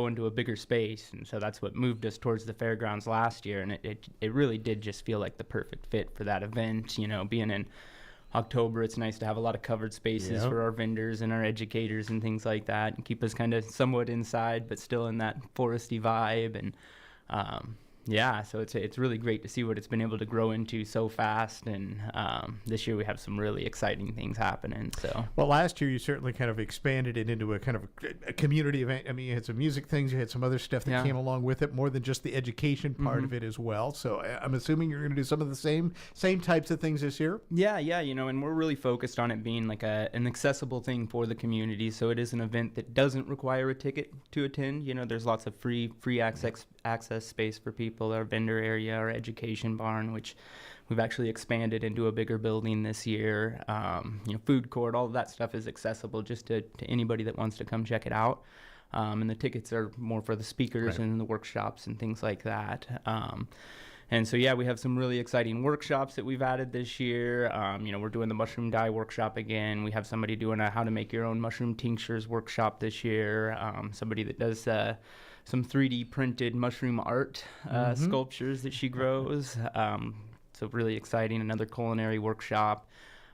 into a bigger space. And so that's what moved us towards the fairgrounds last year, and it really did just feel like the perfect fit for that event. Being in October, it's nice to have a lot of covered spaces for our vendors and our educators and things like that, and keep us kind of somewhat inside but still in that foresty vibe. And so it's really great to see what it's been able to grow into so fast. And this year we have some really exciting things happening. So, well, last year you certainly kind of expanded it into a kind of a community event. I mean, you had some music things, you had some other stuff that came along with it, more than just the education part of it as well. So I'm assuming you're going to do some of the same types of things this year. Yeah, and we're really focused on it being like an accessible thing for the community. So it is an event that doesn't require a ticket to attend. There's lots of free access space for people. Our vendor area, our education barn, which we've actually expanded into a bigger building this year. Food court, all of that stuff is accessible just to anybody that wants to come check it out. And the tickets are more for the speakers and the workshops and things like that. And so, we have some really exciting workshops that we've added this year. We're doing the mushroom dye workshop again. We have somebody doing a how to make your own mushroom tinctures workshop this year. Somebody that does some 3D printed mushroom art sculptures that she grows. So really exciting, another culinary workshop.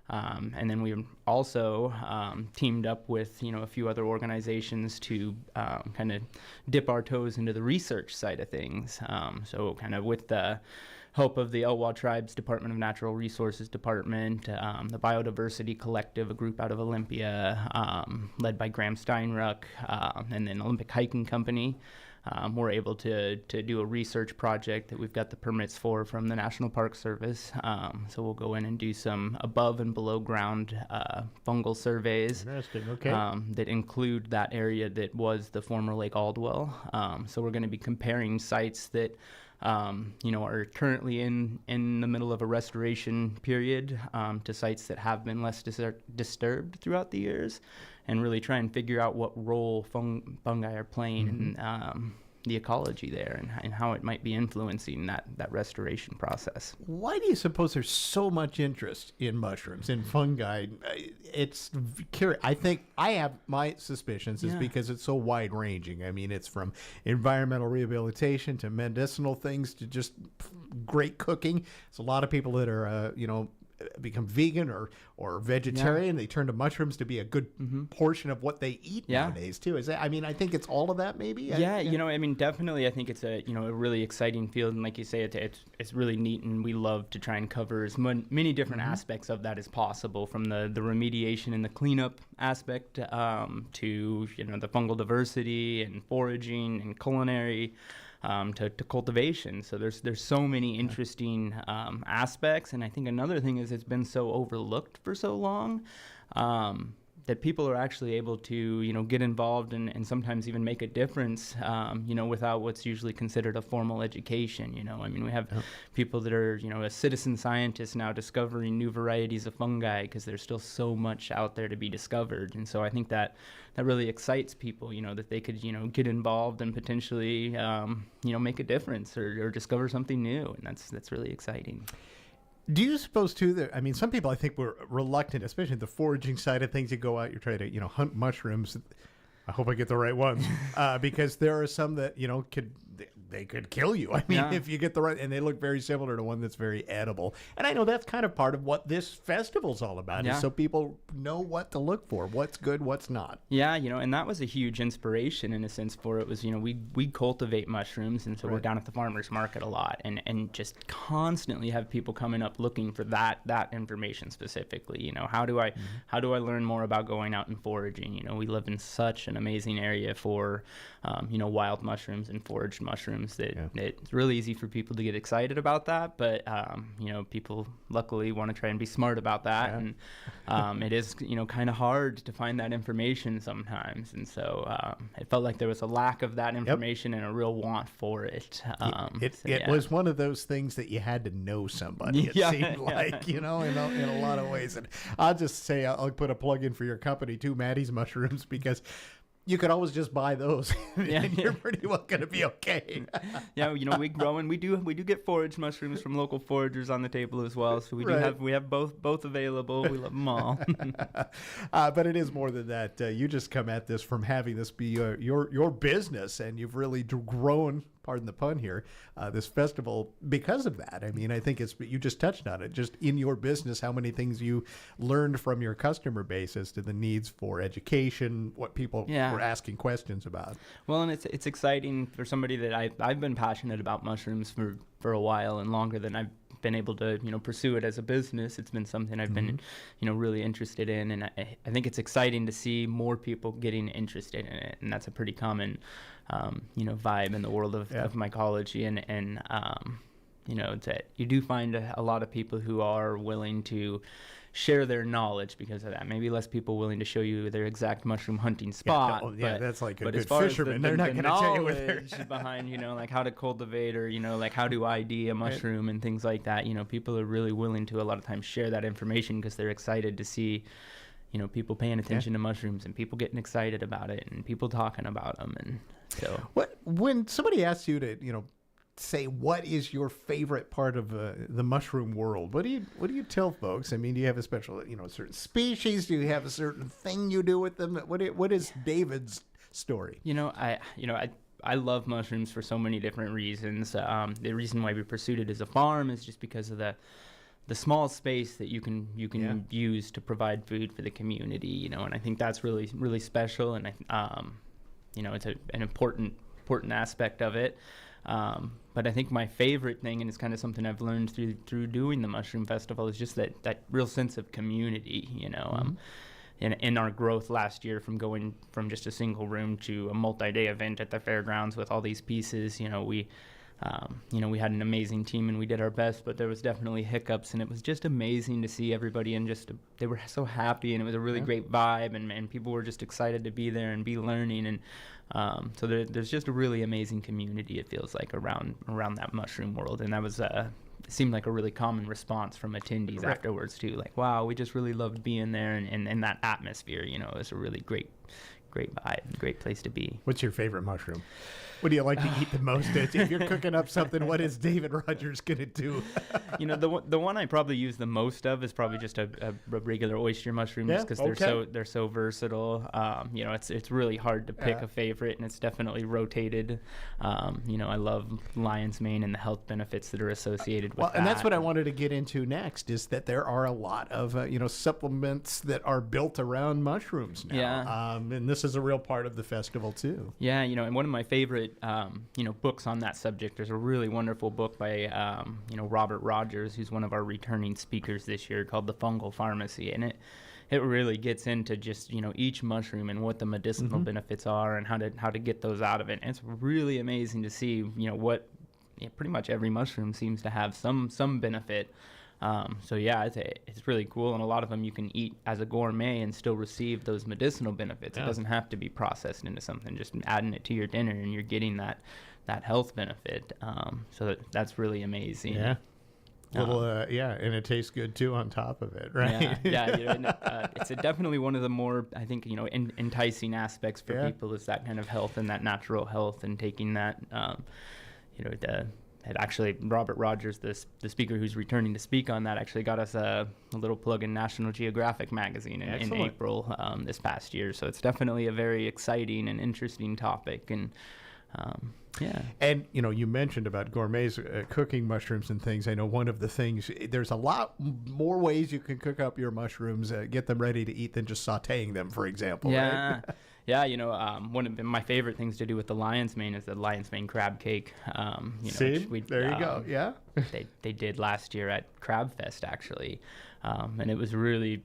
And then we also teamed up with, a few other organizations to kind of dip our toes into the research side of things. So kind of with the help of the Elwha Tribes Department of Natural Resources Department, the Biodiversity Collective, a group out of Olympia, led by Graham Steinruck, and then Olympic Hiking Company. we're able to do a research project that we've got the permits for from the National Park Service. So we'll go in and do some above and below ground fungal surveys. Interesting. Okay. That include that area that was the former Lake Aldwell. So we're going to be comparing sites that are currently in the middle of a restoration period to sites that have been less disturbed throughout the years, and really try and figure out what role fungi are playing in the ecology there, and how it might be influencing that restoration process. Why do you suppose there's so much interest in mushrooms, in fungi? It's curious. I think I have my suspicions is because it's so wide-ranging. I mean, it's from environmental rehabilitation to medicinal things to just great cooking. It's a lot of people that are, become vegan or vegetarian. They turn to mushrooms to be a good portion of what they eat nowadays too. Is that? I mean, I think it's all of that maybe. Definitely. I think it's a really exciting field, and like you say, it's really neat, and we love to try and cover as many different aspects of that as possible, from the remediation and the cleanup aspect to the fungal diversity and foraging and culinary. To cultivation. So there's so many interesting aspects, and I think another thing is it's been so overlooked for so long that people are actually able to get involved and sometimes even make a difference without what's usually considered a formal education. We have people that are a citizen scientist now discovering new varieties of fungi because there's still so much out there to be discovered, and so I think that really excites people, that they could get involved and potentially make a difference or discover something new, and that's really exciting. Do you suppose too that, I mean, some people I think were reluctant, especially the foraging side of things. You go out, you try to hunt mushrooms. I hope I get the right ones because there are some that they could kill you. I mean, if you get the right, and they look very similar to one that's very edible. And I know that's kind of part of what this festival's all about, is so people know what to look for, what's good, what's not. Yeah, and that was a huge inspiration in a sense for it was, we cultivate mushrooms, and so we're down at the farmers market a lot, and just constantly have people coming up looking for that information specifically. How do I learn more about going out and foraging? We live in such an amazing area for wild mushrooms and foraged mushrooms that it's really easy for people to get excited about that, but people luckily want to try and be smart about that, and it is kind of hard to find that information sometimes, and so it felt like there was a lack of that information and a real want for it. It was one of those things that you had to know somebody, it seemed like, in a lot of ways. And I'll just say, I'll put a plug in for your company too, Maddie's Mushrooms, because you could always just buy those, and you're pretty well going to be okay. We grow, and we do get foraged mushrooms from local foragers on the table as well. So we have both available. We love them all. But it is more than that. You just come at this from having this be your business, and you've really grown, pardon the pun here, this festival because of that. I mean, I think you just touched on it. Just in your business, how many things you learned from your customer base as to the needs for education, what people were asking questions about. Well, and it's exciting for somebody that I've been passionate about mushrooms for a while, and longer than I've been able to pursue it as a business. It's been something I've been really interested in, and I think it's exciting to see more people getting interested in it, and that's a pretty common vibe in the world of mycology, and that you do find a lot of people who are willing to share their knowledge because of that. Maybe less people willing to show you their exact mushroom hunting spot. But that's like a good far fisherman. As they're not going to tell you what they're behind, like how to cultivate, or like how to ID a mushroom and things like that. People are really willing to a lot of times share that information because they're excited to see people paying attention to mushrooms, and people getting excited about it, and people talking about them. And so when somebody asks you to say what is your favorite part of the mushroom world, what do you tell folks? I mean, do you have a special a certain species? Do you have a certain thing you do with them? What is David's story? I love mushrooms for so many different reasons. The reason why we pursued it as a farm is just because of the small space that you can use to provide food for the community, and I think that's really, really special, and it's an important aspect of it. But I think my favorite thing, and it's kind of something I've learned through doing the Mushroom Festival, is just that real sense of community. in our growth last year from going from just a single room to a multi-day event at the fairgrounds with all these pieces. We had an amazing team and we did our best, but there was definitely hiccups, and it was just amazing to see everybody, and they were so happy, and it was a really great vibe, and people were just excited to be there and be learning, and so there's just a really amazing community, it feels like, around that mushroom world, and that was seemed like a really common response from attendees afterwards too, like, wow, we just really loved being there, and that atmosphere, it was a really great vibe, great place to be. What's your favorite mushroom? What do you like to eat the most? If you're cooking up something, what is David Rogers going to do? The one I probably use the most of is probably just a regular oyster mushroom, just because they're so versatile. It's really hard to pick a favorite, and it's definitely rotated. I love lion's mane and the health benefits that are associated with that. And that's what I wanted to get into next, is that there are a lot of supplements that are built around mushrooms now. Yeah. And this is a real part of the festival too. Yeah, and one of my favorite books on that subject, there's a really wonderful book by Robert Rogers, who's one of our returning speakers this year, called The Fungal Pharmacy, and it really gets into just each mushroom and what the medicinal benefits are and how to get those out of it. And it's really amazing to see what pretty much every mushroom seems to have some benefit. It's really cool, and a lot of them you can eat as a gourmet and still receive those medicinal benefits. It doesn't have to be processed into something, just adding it to your dinner and you're getting that health benefit. So that's really amazing. Yeah. And it tastes good too on top of it, right? It's definitely one of the more, I think, enticing aspects for people, is that kind of health and that natural health, and taking that, And actually, Robert Rogers, the speaker who's returning to speak on that, actually got us a little plug in National Geographic magazine in April this past year. So it's definitely a very exciting and interesting topic. And And you mentioned about gourmets cooking mushrooms and things. I know one of the things, there's a lot more ways you can cook up your mushrooms, get them ready to eat, than just sautéing them, for example. Yeah. Right? Yeah, one of my favorite things to do with the lion's mane is the lion's mane crab cake. See, there you go. Yeah, they did last year at Crab Fest, actually, and it was really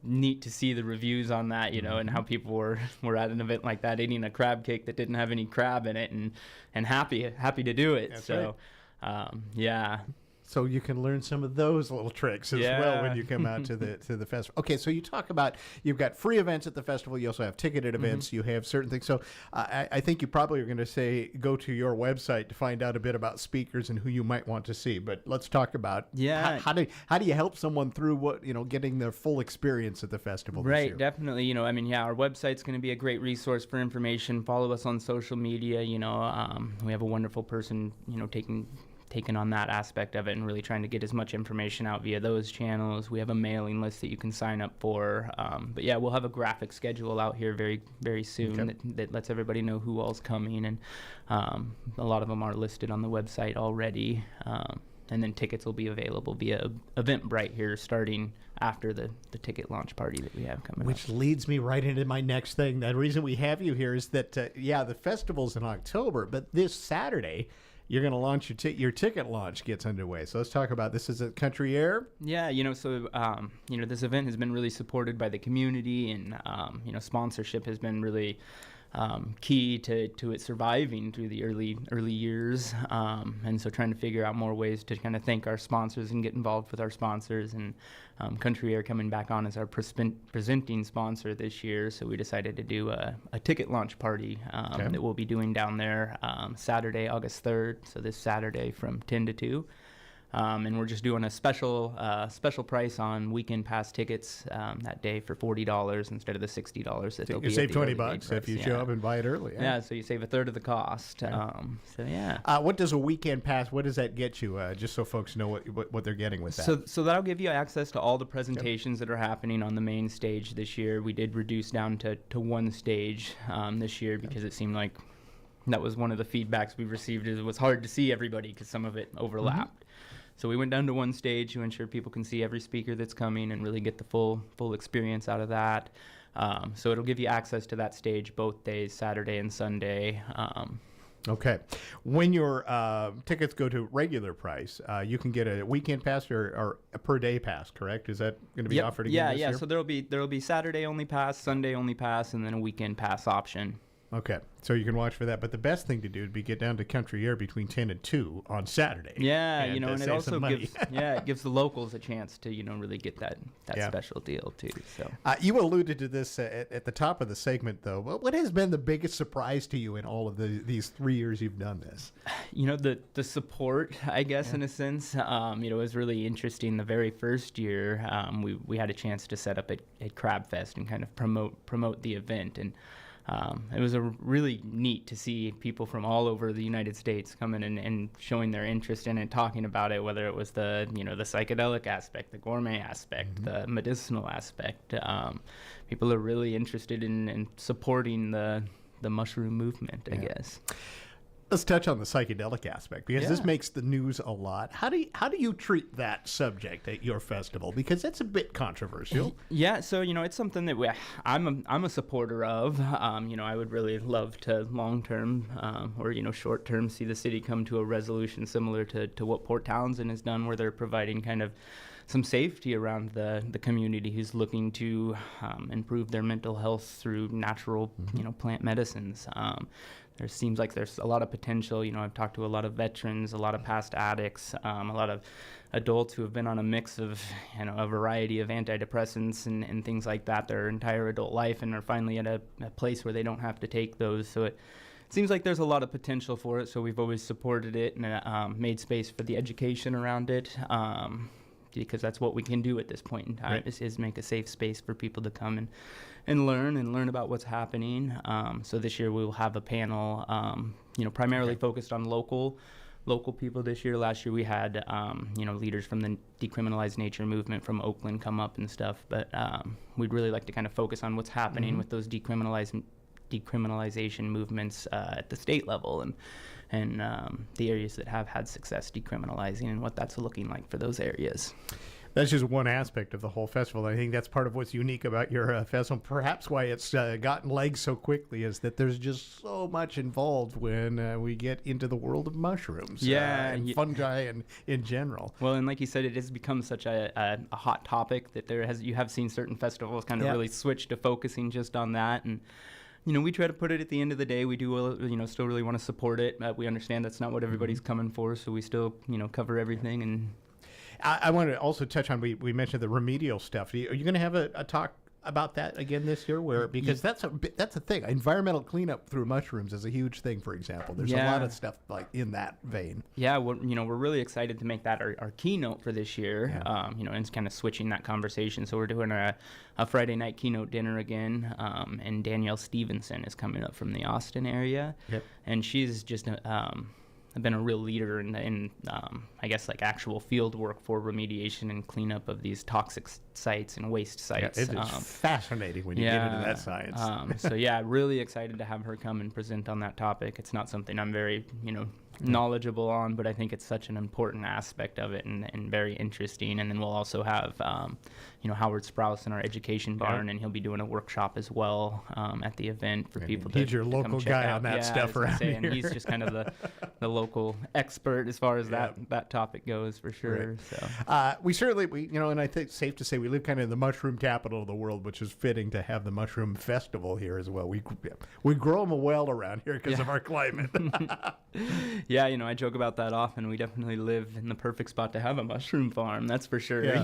neat to see the reviews on that, and how people were at an event like that eating a crab cake that didn't have any crab in it, and happy to do it. That's so, right. So you can learn some of those little tricks as well when you come out to the festival. Okay, so you talk about, you've got free events at the festival. You also have ticketed events. You have certain things. So I think you probably are going to say go to your website to find out a bit about speakers and who you might want to see. But let's talk about how do you help someone through getting their full experience at the festival this year? Right, definitely. Our website's going to be a great resource for information. Follow us on social media. We have a wonderful person, taking on that aspect of it and really trying to get as much information out via those channels. We have a mailing list that you can sign up for. We'll have a graphic schedule out here very, very soon that lets everybody know who all's coming. And a lot of them are listed on the website already. And then tickets will be available via Eventbrite here starting after the ticket launch party that we have coming Which up. leads me right into my next thing. The reason we have you here is that, the festival's in October, but this Saturday, you're going to launch your ticket launch gets underway. So let's talk about this. Is it Country Air? Yeah, this event has been really supported by the community, and sponsorship has been really key to it surviving through the early years. And so trying to figure out more ways to kind of thank our sponsors and get involved with our sponsors. And Country Air coming back on as our presenting sponsor this year. So we decided to do a ticket launch party that we'll be doing down there Saturday, August 3rd. So this Saturday from 10 to 2. And we're just doing a special price on weekend pass tickets that day for $40 instead of the $60 that they'll be. You save $20 if you show up and buy it early. Yeah, so you save a third of the cost. What does a weekend pass? What does that get you? Just so folks know what they're getting with that. So that'll give you access to all the presentations that are happening on the main stage this year. We did reduce down to one stage this year because it seemed like that was one of the feedbacks we received. It was hard to see everybody because some of it overlapped. So we went down to one stage to ensure people can see every speaker that's coming and really get the full experience out of that. So it'll give you access to that stage both days, Saturday and Sunday. Okay. When your tickets go to regular price, you can get a weekend pass or a per day pass, correct? Is that going to be offered again this year? Yeah. So there'll be Saturday only pass, Sunday only pass, and then a weekend pass option. Okay, so you can watch for that. But the best thing to do would be get down to Country Air between 10 and 2 on Saturday. Yeah, and it also gives it gives the locals a chance to really get that special deal too. So you alluded to this at the top of the segment, though. What has been the biggest surprise to you in all of these 3 years you've done this? The support, I guess, in a sense. It was really interesting. The very first year, we had a chance to set up at Crab Fest and kind of promote the event, and it was really neat to see people from all over the United States coming and showing their interest in it, talking about it, whether it was the psychedelic aspect, the gourmet aspect, the medicinal aspect. People are really interested in supporting the mushroom movement, I guess. Let's touch on the psychedelic aspect, because this makes the news a lot. How do you treat that subject at your festival? Because it's a bit controversial. Yeah, so it's something that I'm a supporter of. I would really love to long term or short term see the city come to a resolution similar to what Port Townsend has done, where they're providing kind of some safety around the community who's looking to improve their mental health through natural plant medicines. There seems like there's a lot of potential. I've talked to a lot of veterans, a lot of past addicts, a lot of adults who have been on a mix of, a variety of antidepressants and things like that their entire adult life, and are finally at a place where they don't have to take those. So it seems like there's a lot of potential for it. So we've always supported it and made space for the education around it. Because that's what we can do at this point in time, is make a safe space for people to come and learn about what's happening. So this year we will have a panel, primarily focused on local people this year. Last year we had, leaders from the decriminalized nature movement from Oakland come up and stuff. But we'd really like to kind of focus on what's happening with those decriminalization movements at the state level and the areas that have had success decriminalizing and what that's looking like for those areas. That's just one aspect of the whole festival. I think that's part of what's unique about your festival. Perhaps why it's gotten legs so quickly is that there's just so much involved when we get into the world of mushrooms and fungi and in general. Well, and like you said, it has become such a hot topic that you have seen certain festivals kind of really switch to focusing just on that. And we try to put it at the end of the day. We do, still really want to support it. We understand that's not what everybody's coming for, so we still, cover everything. And I want to also touch on, we mentioned the remedial stuff. Are you going to have a talk about that again this year? Because that's a thing. Environmental cleanup through mushrooms is a huge thing, for example. There's a lot of stuff like in that vein. Yeah, we're really excited to make that our keynote for this year. And kind of switching that conversation. So we're doing a Friday night keynote dinner again, and Danielle Stevenson is coming up from the Austin area, and she's just been a real leader in I guess like actual field work for remediation and cleanup of these toxic sites and waste sites. It is fascinating when you get into that science. So really excited to have her come and present on that topic. It's not something I'm very knowledgeable on, but I think it's such an important aspect of it and very interesting. And then we'll also have Howard Sprouse in our education barn, and he'll be doing a workshop as well at the event for people to He's your local guy on that stuff around here. And he's just kind of the local expert as far as that topic goes, for sure. Right. So we certainly and I think it's safe to say we live kind of in the mushroom capital of the world, which is fitting to have the mushroom festival here as well. We grow them well around here because of our climate. Yeah, I joke about that often. We definitely live in the perfect spot to have a mushroom farm. That's for sure. Yeah.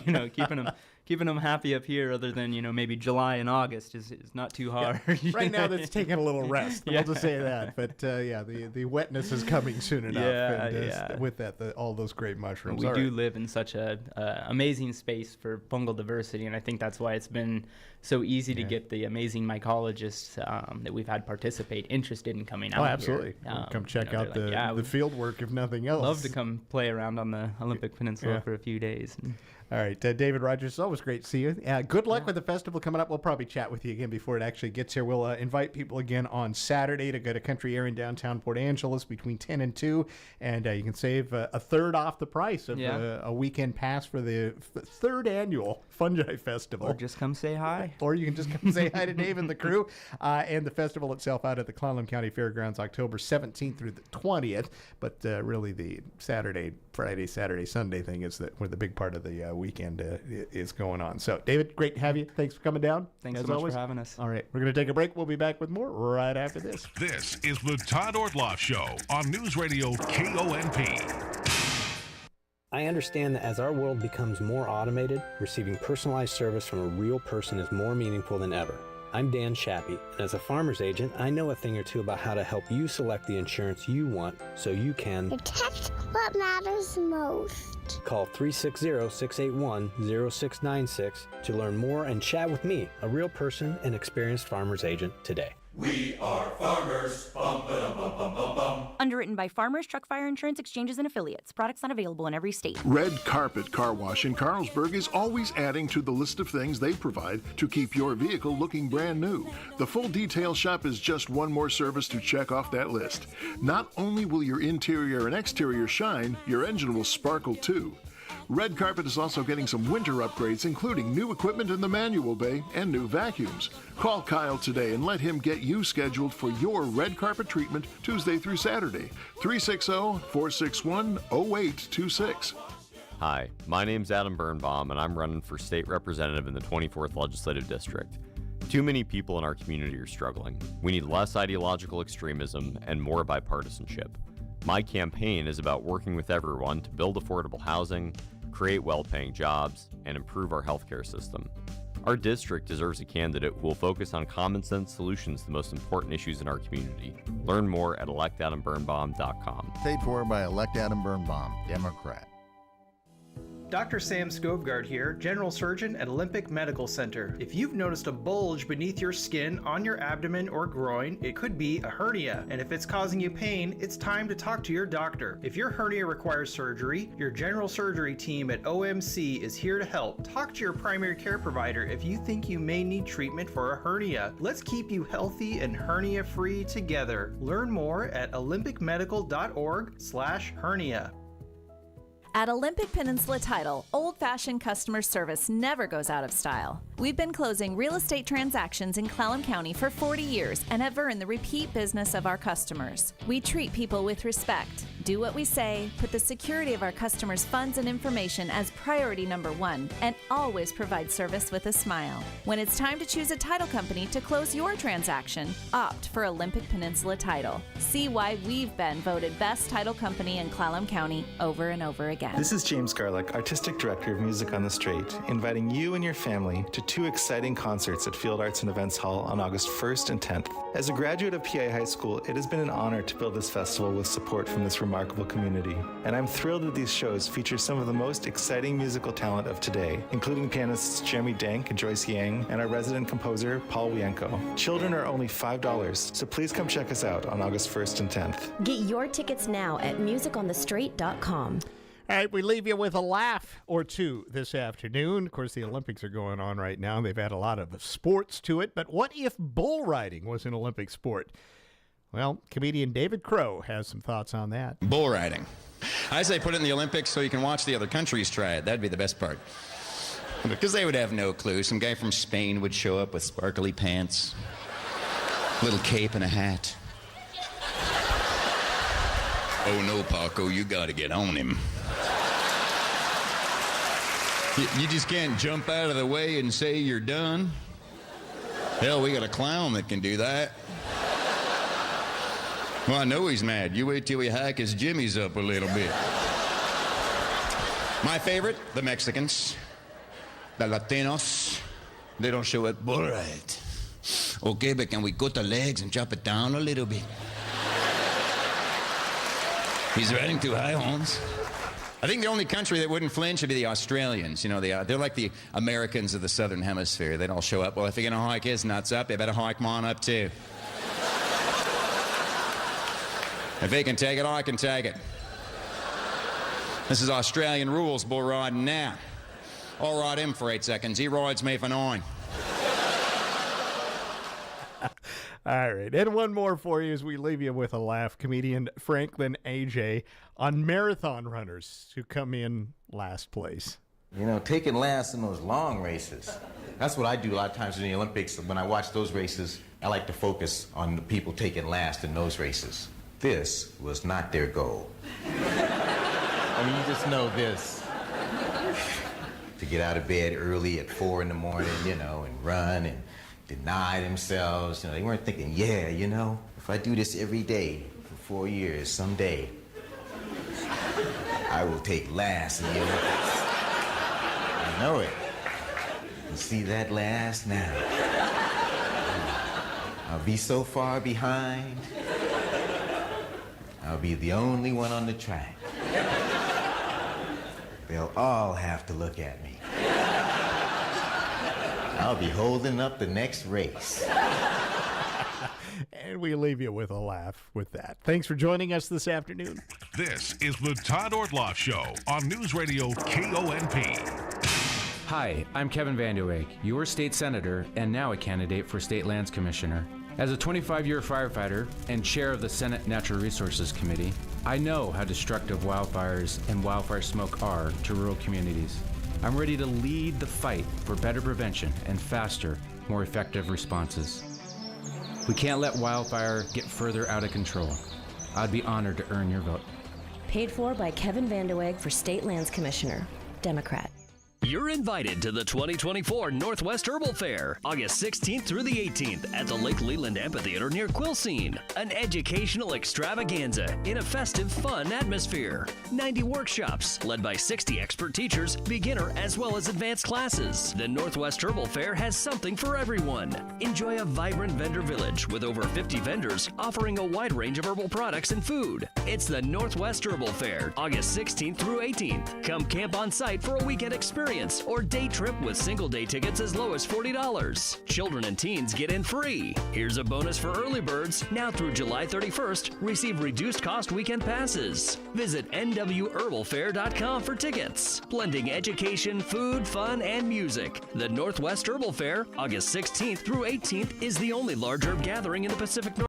Keeping them happy up here, other than maybe July and August is not too hard. Yeah. Right now, that's taking a little rest. We'll just say that. But the wetness is coming soon enough. With that, all those great mushrooms. We do live in such a amazing space for fungal diversity, and I think that's why it's been so easy to get the amazing mycologists that we've had participate interested in coming out. Oh, absolutely. Here. Come check out the field work, if nothing else. Love to come play around on the Olympic Peninsula for a few days. All right, David Rogers, it's always great to see you. Good luck with the festival coming up. We'll probably chat with you again before it actually gets here. We'll invite people again on Saturday to go to Country Air in downtown Port Angeles between 10 and 2, and you can save a third off the price of a weekend pass for the third annual Fungi Festival. Or just come say hi. hi, or you can just come say hi to Dave and the crew. And the festival itself out at the Clallam County Fairgrounds, October 17th through the 20th. But really the Friday, Saturday, Sunday thing is where the big part of the weekend is going on. So, David, great to have you. Thanks for coming down. Thanks as so much always. for having us. All right, we're going to take a break. We'll be back with more right after this. This is the Todd Ortloff Show on Newsradio KONP. I understand that as our world becomes more automated, receiving personalized service from a real person is more meaningful than ever. I'm Dan Shappy, and as a farmer's agent, I know a thing or two about how to help you select the insurance you want so you can protect what matters most. Call 360-681-0696 to learn more and chat with me, a real person and experienced farmer's agent, today. We are farmers. Bum, ba-dum, bum, bum, bum, bum. Underwritten by Farmers Truck Fire Insurance Exchanges and Affiliates. Products not available in every state. Red Carpet Car Wash in Carlsberg is always adding to the list of things they provide to keep your vehicle looking brand new. The full detail shop is just one more service to check off that list. Not only will your interior and exterior shine, your engine will sparkle too. Red Carpet is also getting some winter upgrades, including new equipment in the manual bay and new vacuums. Call Kyle today and let him get you scheduled for your red carpet treatment Tuesday through Saturday. 360-461-0826. Hi, my name's Adam Birnbaum, and I'm running for state representative in the 24th Legislative District. Too many people in our community are struggling. We need less ideological extremism and more bipartisanship. My campaign is about working with everyone to build affordable housing, create well-paying jobs, and improve our healthcare system. Our district deserves a candidate who will focus on common-sense solutions to the most important issues in our community. Learn more at electadambirnbaum.com. Paid for by Elect Adam Birnbaum, Democrat. Dr. Sam Skovgard here, General Surgeon at Olympic Medical Center. If you've noticed a bulge beneath your skin, on your abdomen or groin, it could be a hernia. And if it's causing you pain, it's time to talk to your doctor. If your hernia requires surgery, your general surgery team at OMC is here to help. Talk to your primary care provider if you think you may need treatment for a hernia. Let's keep you healthy and hernia-free together. Learn more at olympicmedical.org/hernia. At Olympic Peninsula Title, old-fashioned customer service never goes out of style. We've been closing real estate transactions in Clallam County for 40 years and have earned the repeat business of our customers. We treat people with respect, do what we say, put the security of our customers' funds and information as priority number one, and always provide service with a smile. When it's time to choose a title company to close your transaction, opt for Olympic Peninsula Title. See why we've been voted best title company in Clallam County over and over again. This is James Garlick, Artistic Director of Music on the Straight, inviting you and your family to 2 exciting concerts at Field Arts and Events Hall on August 1st and 10th. As a graduate of PI High School, it has been an honor to build this festival with support from this remarkable community. And I'm thrilled that these shows feature some of the most exciting musical talent of today, including pianists Jeremy Dank and Joyce Yang, and our resident composer, Paul Wienko. Children are only $5, so please come check us out on August 1st and 10th. Get your tickets now at musiconthestraight.com. All right, we leave you with a laugh or two this afternoon. Of course, the Olympics are going on right now. They've had a lot of sports to it. But what if bull riding was an Olympic sport? Well, comedian David Crow has some thoughts on that. Bull riding. I say put it in the Olympics so you can watch the other countries try it. That'd be the best part. Because they would have no clue. Some guy from Spain would show up with sparkly pants, little cape and a hat. Oh no, Paco, you gotta get on him. You just can't jump out of the way and say you're done. Hell, we got a clown that can do that. Well, I know he's mad. You wait till we hike his jimmies up a little bit. My favorite, the Mexicans. The Latinos. They don't show it bull right. Okay, but can we cut the legs and chop it down a little bit? He's riding too high, Holmes. I think the only country that wouldn't flinch would be the Australians. You know, they're like the Americans of the Southern Hemisphere. They'd all show up. Well, if they're going to hike his nuts up, they better hike mine up too. If they can take it, I can take it. This is Australian rules, bull riding now. I'll ride him for 8 seconds. He rides me for 9. All right, and one more for you as we leave you with a laugh. Comedian Franklin A.J. on marathon runners who come in last place. You know, taking last in those long races. That's what I do a lot of times in the Olympics. When I watch those races, I like to focus on the people taking last in those races. This was not their goal. I mean, you just know this. To get out of bed early at 4 in the morning, you know, and run and deny themselves. You know, they weren't thinking, yeah, you know, if I do this every day for 4 years, someday, I will take last in the Olympics. I know it. You see that last now. I'll be so far behind. I'll be the only one on the track. They'll all have to look at me. I'll be holding up the next race. And we leave you with a laugh with that. Thanks for joining us this afternoon. This is the Todd Ortloff Show on Newsradio KONP. Hi, I'm Kevin Vanderweg, your state senator and now a candidate for state lands commissioner. As a 25-year firefighter and chair of the Senate Natural Resources Committee, I know how destructive wildfires and wildfire smoke are to rural communities. I'm ready to lead the fight for better prevention and faster, more effective responses. We can't let wildfire get further out of control. I'd be honored to earn your vote. Paid for by Kevin Vanderweg for State Lands Commissioner, Democrat. You're invited to the 2024 Northwest Herbal Fair, August 16th through the 18th at the Lake Leland Amphitheater near Quilcene. An educational extravaganza in a festive, fun atmosphere. 90 workshops led by 60 expert teachers, beginner as well as advanced classes. The Northwest Herbal Fair has something for everyone. Enjoy a vibrant vendor village with over 50 vendors offering a wide range of herbal products and food. It's the Northwest Herbal Fair, August 16th through 18th. Come camp on site for a weekend experience or day trip with single-day tickets as low as $40. Children and teens get in free. Here's a bonus for early birds. Now through July 31st, receive reduced cost weekend passes. Visit nwherbalfair.com for tickets. Blending education, food, fun, and music. The Northwest Herbal Fair, August 16th through 18th, is the only large herb gathering in the Pacific Northwest.